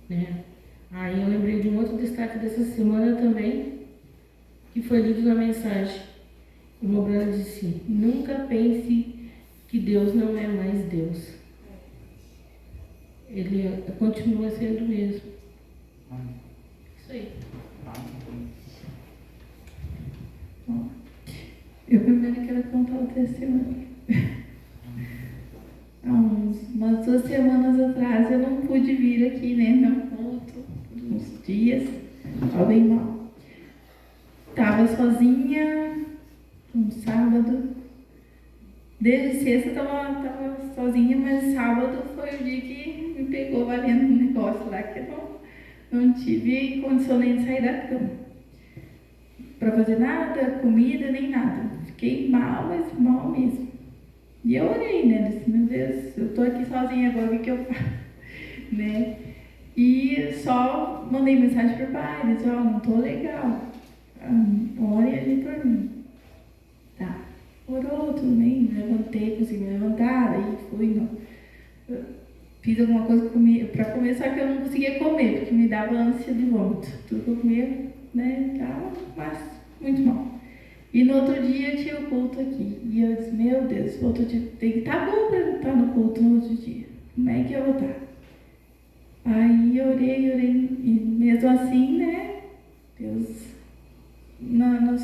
né? Aí eu lembrei de um outro destaque dessa semana também, que foi lido na mensagem. O Mobrana disse: nunca pense que Deus não é mais Deus. Ele continua sendo o mesmo. Isso aí. Eu primeiro quero contar o testemunho. Há umas 2 semanas atrás eu não pude vir aqui, né, no culto, uns dias, estava bem mal. Estava sozinha, um sábado. Desde sexta estava sozinha, mas sábado foi o dia que me pegou valendo um negócio lá que eu não tive condição nem de sair da cama. Para fazer nada, comida, nem nada. Fiquei mal, mas mal mesmo. E eu orei, né? Disse, meu Deus, eu tô aqui sozinha agora, o que eu faço? Né? E só mandei mensagem pro pai, disse, ó, não tô legal. Ore ali por mim. Tá. Orou, tudo bem, me levantei, consegui me levantar, aí fui, fiz alguma coisa para comer, só que eu não conseguia comer, porque me dava ânsia de vômito. Tudo que eu comia, né, tava, mas muito mal. E no outro dia tinha o culto aqui. E eu disse, meu Deus, outro dia tem que estar bom para estar no culto no outro dia. Como é que eu vou estar? Aí eu orei, e mesmo assim, né, Deus, no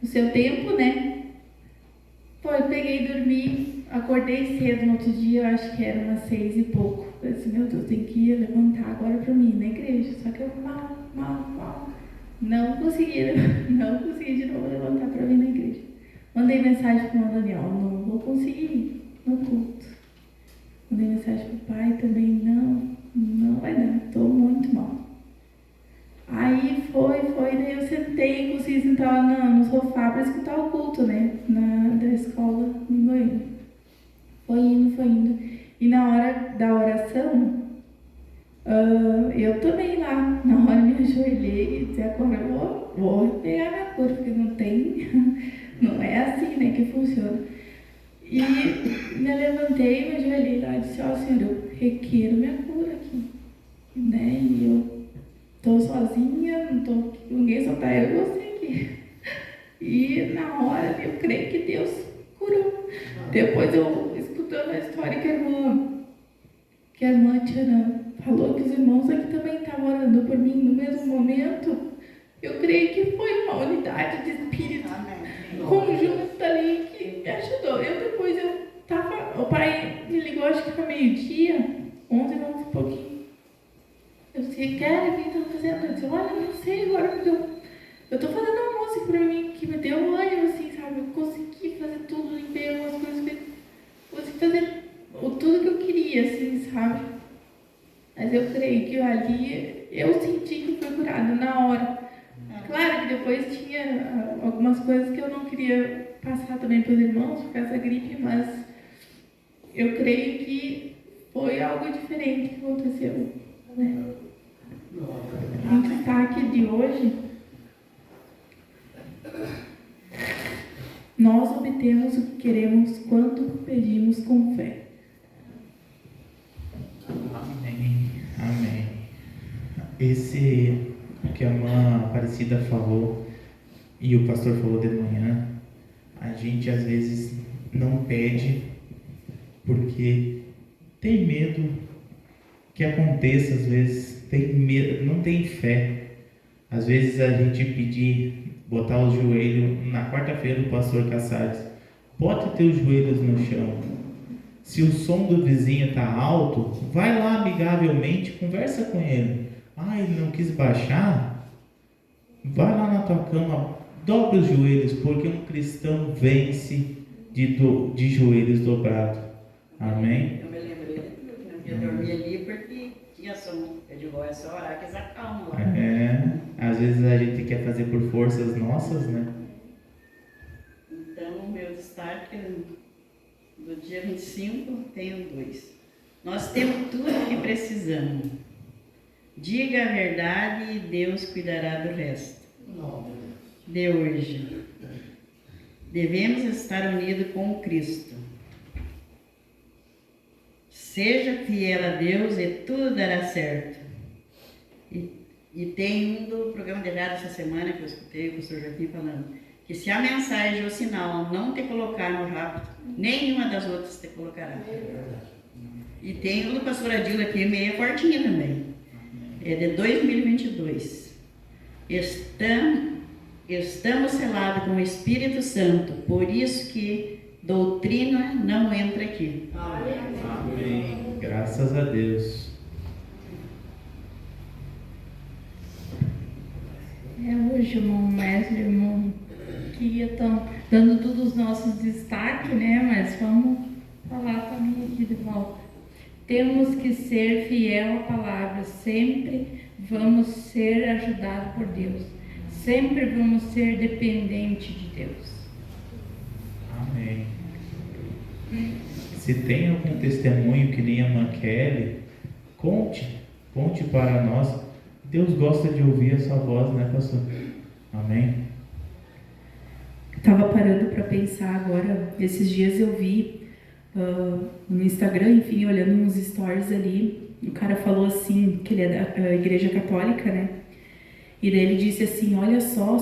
seu tempo, né, peguei e dormi, acordei cedo no outro dia, eu acho que era umas 6 e pouco. Eu disse, meu Deus, tem que ir levantar agora para mim na igreja. Só que eu mal. Não consegui de novo levantar para vir na igreja. Mandei mensagem para o Daniel, não vou conseguir ir no culto. Mandei mensagem para o pai também, não vai dar, estou muito mal. Aí daí eu sentei e consegui sentar lá no sofá para escutar o culto, né, da escola em Goiânia. Foi indo. E na hora da oração, eu também lá, na hora me ajoelhei e disse, agora eu vou pegar minha cura, porque não é assim, né, que funciona. E me levantei, me ajoelhei lá e disse, ó Senhor, eu requero minha cura aqui, né, e eu estou sozinha, ninguém só tá eu e você aqui. E na hora eu creio que Deus curou. Depois eu, escutando a história que a irmã Tiana falou que os irmãos aqui também estavam orando por mim no mesmo momento, eu creio que foi uma unidade de espírito conjunta ali que me ajudou. O pai me ligou, acho que foi meio-dia, 11 e pouquinho. Eu disse, Kelly, o que estão fazendo? Eu disse, olha, não sei, agora eu estou fazendo uma música para mim que me deu um ânimo, assim, sabe? Eu consegui fazer tudo, limpei algumas coisas, consegui fazer tudo que eu queria, assim, sabe? Mas eu creio que ali eu senti que foi curada na hora. Claro que depois tinha algumas coisas que eu não queria passar também para os irmãos, por causa da gripe, mas eu creio que foi algo diferente que aconteceu, né? O destaque de hoje, nós obtemos o que queremos quando pedimos com fé. Amém. Esse que a irmã Aparecida falou e o pastor falou de manhã, a gente às vezes não pede porque tem medo que aconteça, às vezes tem medo, não tem fé. Às vezes a gente pedir, botar o joelho, na quarta-feira o pastor Caçares, bota teus joelhos no chão. Se o som do vizinho está alto, vai lá amigavelmente, conversa com ele. Ele não quis baixar? Vai lá na tua cama, dobra os joelhos, porque um cristão vence de joelhos dobrados. Amém? Eu me lembrei que eu dormi ali porque tinha som. Eu digo, é só orar que eles acalmam lá. Às vezes a gente quer fazer por forças nossas, né? Então, o meu destaque do dia 25, tenho 2. Nós temos tudo o que precisamos. Diga a verdade e Deus cuidará do resto. De hoje. devemos estar unidos com Cristo. Seja fiel a Deus e tudo dará certo. E tem um do programa de rádio essa semana que eu escutei o pastor Joaquim falando, que se a mensagem ou o sinal não te colocar no rápido, nenhuma das outras te colocará. E tem o do pastor Adilo aqui, meia fortinha também. É de 2022. Estamos selados com o Espírito Santo, por isso que doutrina não entra aqui. Amém. Graças a Deus. Hoje, irmão mestre, irmão, que estão dando todos os nossos destaques, né? Mas vamos falar também aqui de volta. Temos que ser fiel à palavra, sempre vamos ser ajudados por Deus, sempre vamos ser dependentes de Deus. Amém. Se tem algum testemunho que nem a irmã Kelly, conte para nós. Deus gosta de ouvir a sua voz, né, pastor? Amém. Estava parando para pensar agora, esses dias eu vi no Instagram, enfim, olhando uns stories ali, o cara falou assim, que ele é da Igreja Católica, né? E daí ele disse assim, olha só,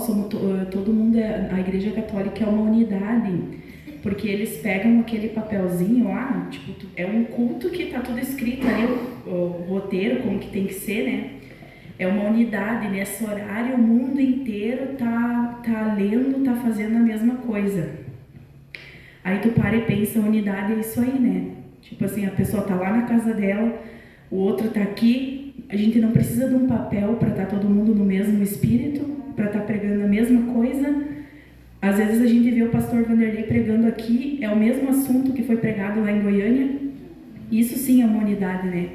todo mundo, a Igreja Católica é uma unidade, porque eles pegam aquele papelzinho lá, tipo, é um culto que tá tudo escrito ali, o roteiro, como que tem que ser, né? É uma unidade, nesse horário o mundo inteiro tá lendo, tá fazendo a mesma coisa. Aí tu para e pensa, a unidade é isso aí, né? Tipo assim, a pessoa tá lá na casa dela, o outro tá aqui, a gente não precisa de um papel para estar todo mundo no mesmo espírito, para estar pregando a mesma coisa. Às vezes a gente vê o pastor Vanderlei pregando aqui, é o mesmo assunto que foi pregado lá em Goiânia. Isso sim é uma unidade, né?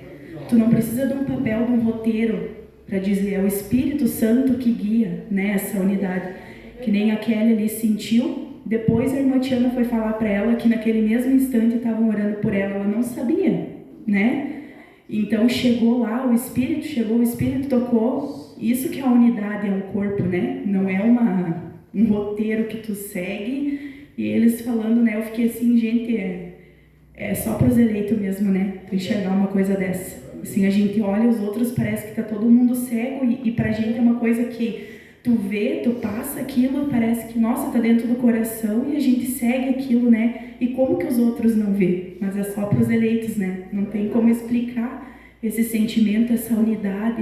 Tu não precisa de um papel, de um roteiro, para dizer, é o Espírito Santo que guia, né, essa unidade. Que nem a Kelly ali sentiu. Depois a irmã Tiana foi falar para ela que naquele mesmo instante estavam orando por ela, ela não sabia, né? Então chegou lá, o Espírito tocou. Isso que é a unidade, é um corpo, né? Não é um roteiro que tu segue. E eles falando, né? Eu fiquei assim, gente, é só para os eleitos mesmo, né? Tu enxergar uma coisa dessa. Assim, a gente olha os outros, parece que tá todo mundo cego e pra gente é uma coisa que tu vê, tu passa aquilo, parece que, nossa, tá dentro do coração e a gente segue aquilo, né? E como que os outros não vê? Mas é só para os eleitos, né? Não tem como explicar esse sentimento, essa unidade,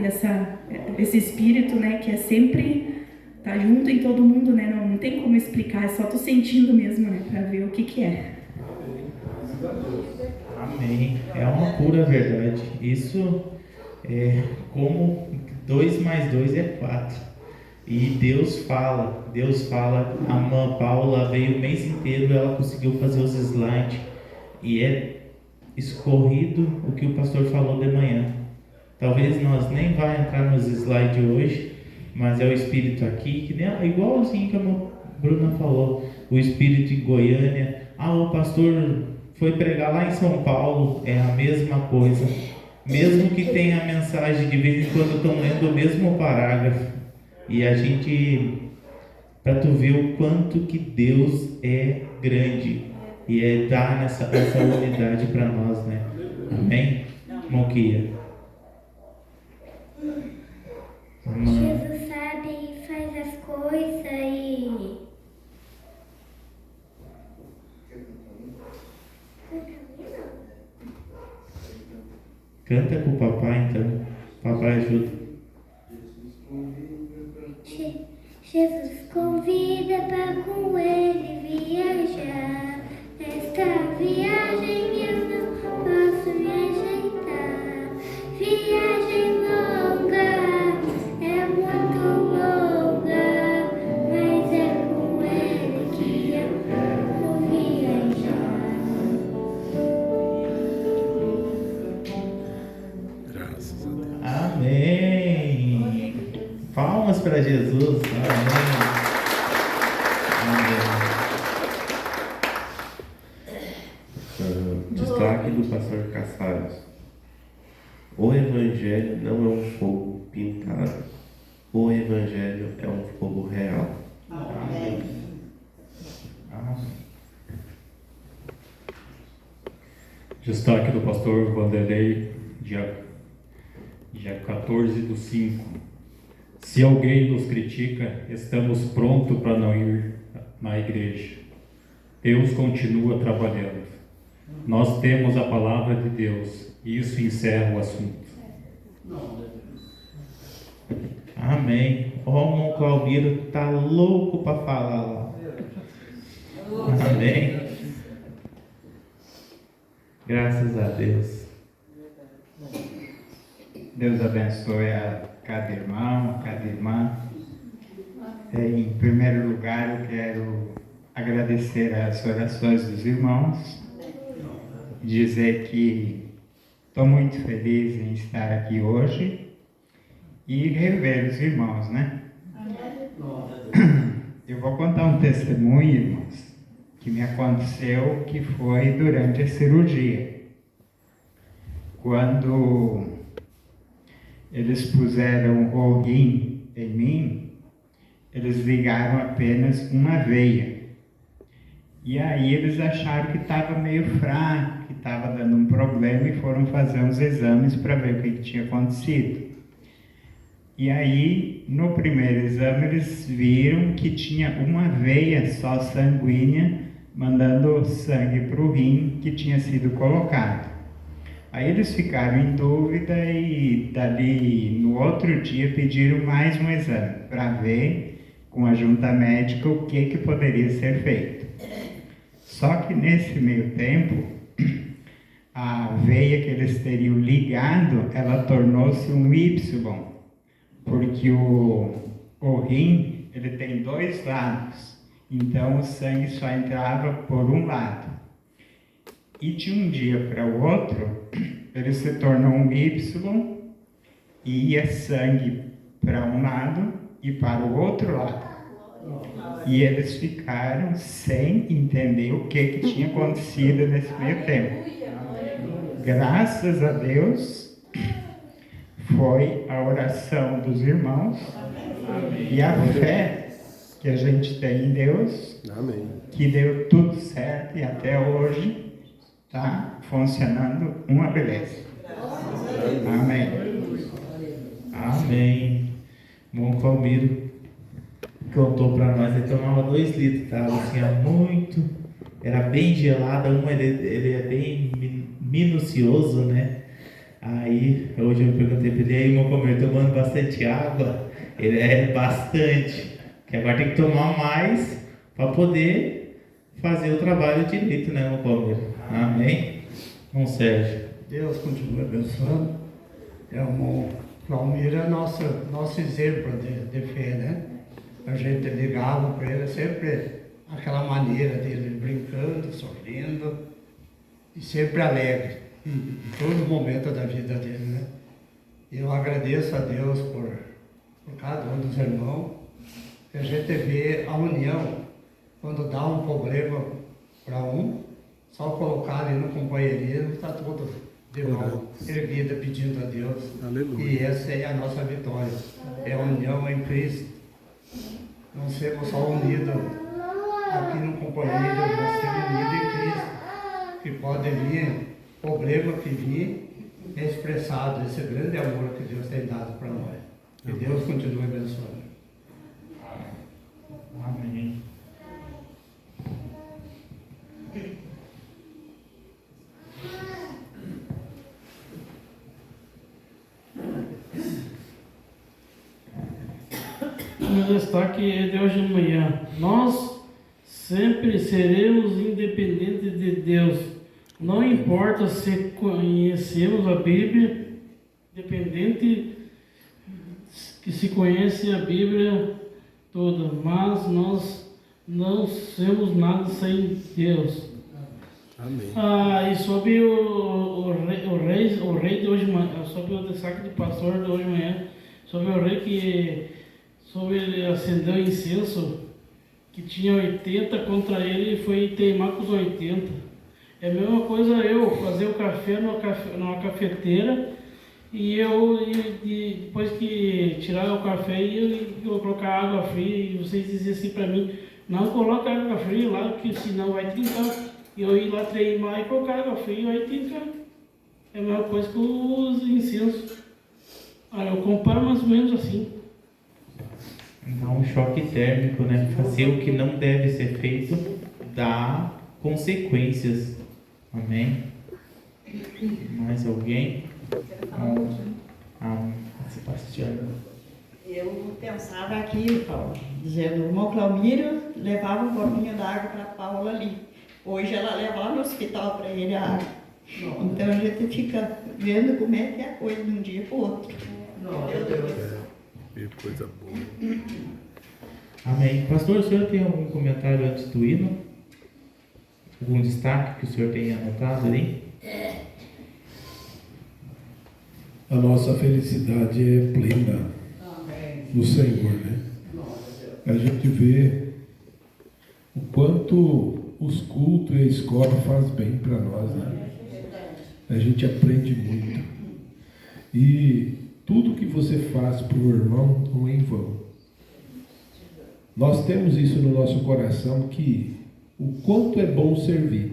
esse espírito, né? Que é sempre, tá junto em todo mundo, né? Não tem como explicar, é só tu sentindo mesmo, né? Pra ver o que é. Amém. É uma pura verdade. Isso é como 2 mais 2 é 4. E Deus fala. A irmã Paula veio o mês inteiro, ela conseguiu fazer os slides. E é escorrido o que o pastor falou de manhã. Talvez nós nem vai entrar nos slides hoje, mas é o Espírito aqui, que nem, igualzinho que a Bruna falou, o Espírito em Goiânia. O pastor foi pregar lá em São Paulo, é a mesma coisa. Mesmo que tenha a mensagem, de vez em quando estão lendo o mesmo parágrafo. E a gente, para tu ver o quanto que Deus é grande e dar essa unidade para nós, né? Amém? Moquia. Jesus sabe e faz as coisas e... Canta com o papai, então. Papai ajuda. Jesus convida para com ele viajar. Nesta viagem eu não posso me ajeitar. Viagem longa, é muito longa, mas é com ele que eu vou viajar. Graças a Deus. Amém. Palmas para Jesus. Amém. Destaque do pastor Cassares. O Evangelho não é um fogo pintado. O Evangelho é um fogo real. Amém. Destaque do pastor Vanderlei, dia 14/5. Se alguém nos critica, estamos prontos para não ir na igreja. Deus continua trabalhando. Nós temos a palavra de Deus e isso encerra o assunto. Amém. O irmão Claudiro tá louco para falar lá. Amém. Graças a Deus. Deus abençoe a cada irmão, a cada irmã. Em primeiro lugar, eu quero agradecer as orações dos irmãos, dizer que estou muito feliz em estar aqui hoje e rever os irmãos, né? Eu vou contar um testemunho, irmãos, que me aconteceu, que foi durante a cirurgia. Quando eles puseram o rim em mim, eles ligaram apenas uma veia. E aí eles acharam que estava meio fraco, que estava dando um problema e foram fazer uns exames para ver o que tinha acontecido. E aí, no primeiro exame, eles viram que tinha uma veia só sanguínea mandando sangue para o rim que tinha sido colocado. Aí eles ficaram em dúvida e dali no outro dia pediram mais um exame para ver com a junta médica o que poderia ser feito. Só que nesse meio tempo, a veia que eles teriam ligado, ela tornou-se um Y, porque o rim ele tem dois lados, então o sangue só entrava por um lado. E de um dia para o outro, ele se tornou um Y e ia sangue para um lado e para o outro lado. E eles ficaram sem entender o que tinha acontecido nesse meio tempo. Graças a Deus, foi a oração dos irmãos e a fé que a gente tem em Deus, que deu tudo certo e até hoje está funcionando uma beleza. Amém. Amém. Irmão Claudiro contou para nós, ele tomava 2 litros, tá? Assim, muito, era bem gelada, ele é bem minucioso, né? Aí, hoje eu perguntei para ele, aí, irmão Claudiro, tomando bastante água? Ele é bastante, que agora tem que tomar mais para poder fazer o trabalho direito, né, irmão Claudiro? Amém? Irmão Sérgio. Deus continue abençoando. O irmão Claudiro é nosso exemplo de fé, né? A gente ligava para ele sempre aquela maneira dele brincando, sorrindo e sempre alegre em todo momento da vida dele, né? Eu agradeço a Deus por cada um dos irmãos, que a gente vê a união quando dá um problema para um, só colocar ali no companheirismo, está tudo de mão erguida pedindo a Deus. Aleluia. E essa é a nossa vitória, é a união em Cristo. Não sermos só unidos aqui no companheiro, nós sermos unidos em Cristo, que pode vir, problema que vir, é expressado esse grande amor que Deus tem dado para nós. Que Deus continue abençoando. Amém. O destaque é de hoje de manhã. Nós sempre seremos independentes de Deus. Não importa se conhecemos a Bíblia, independente que se conhece a Bíblia toda, mas nós não somos nada sem Deus. Amém. E sobre o rei de hoje de manhã, sobre o destaque do pastor de hoje de manhã, sobre o rei que sobre ele acendeu incenso, que tinha 80 contra ele e foi teimar com os 80. É a mesma coisa eu fazer o café numa cafeteira e depois que tirar o café eu colocar água fria e vocês diziam assim para mim, não coloca água fria lá, que senão vai trincar. E eu ir lá treinar e colocar água fria, aí tem que... É a mesma coisa que os incensos. Aí eu comparo mais ou menos assim. Dá um choque térmico, né? Fazer o que não deve ser feito dá consequências. Amém? Mais alguém? Sebastião. Eu pensava aqui, Paulo, dizendo, o irmão Claumiro levava um copinho d'água para a Paula ali. Hoje ela leva lá no hospital para ele a água. Então a gente fica vendo como é que é a coisa de um dia para o outro. Que coisa boa. Amém. Pastor, o senhor tem algum comentário antes do hino? Algum destaque que o senhor tenha anotado ali? A nossa felicidade é plena no Senhor, né? A gente vê o quanto os cultos e a escola faz bem para nós, né? A gente aprende muito. E tudo que você faz para o irmão não é em vão. Nós temos isso no nosso coração, que o quanto é bom servir.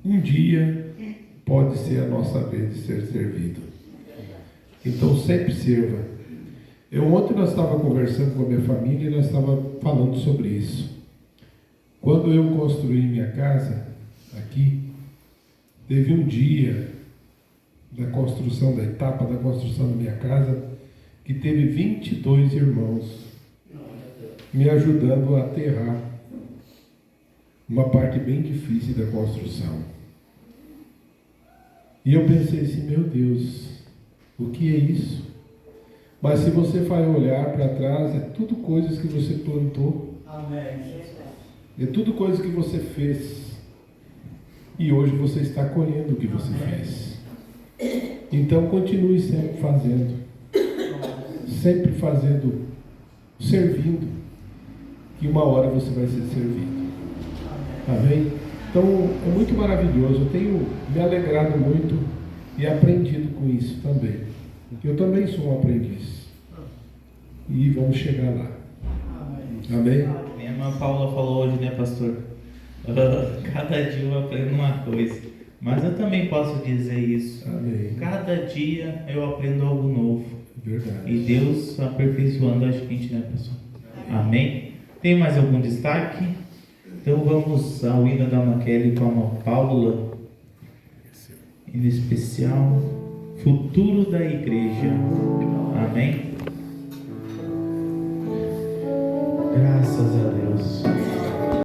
Um dia pode ser a nossa vez de ser servido. Então sempre sirva. Ontem nós estávamos conversando com a minha família e nós estávamos falando sobre isso. Quando eu construí minha casa aqui, teve um dia da construção, da etapa da construção da minha casa, que teve 22 irmãos me ajudando a aterrar uma parte bem difícil da construção. E eu pensei assim, meu Deus, o que é isso? Mas se você vai olhar para trás, é tudo coisas que você plantou. Amém. É tudo coisas que você fez. E hoje você está colhendo o que você fez. Então continue sempre fazendo. Sempre fazendo, servindo. Que uma hora você vai ser servido. Amém? Então é muito maravilhoso. Eu tenho me alegrado muito e aprendido com isso também. Eu também sou um aprendiz. E vamos chegar lá. Amém? Minha irmã Paula falou hoje, né, pastor? Cada dia eu aprendo uma coisa. Mas eu também posso dizer isso. Amém. Cada dia eu aprendo algo novo. Verdade. E Deus aperfeiçoando a gente, né, pessoal? Amém? Tem mais algum destaque? Então vamos ao hino da Maquele com a Paula. Hino especial. Futuro da igreja. Amém? Graças a Deus.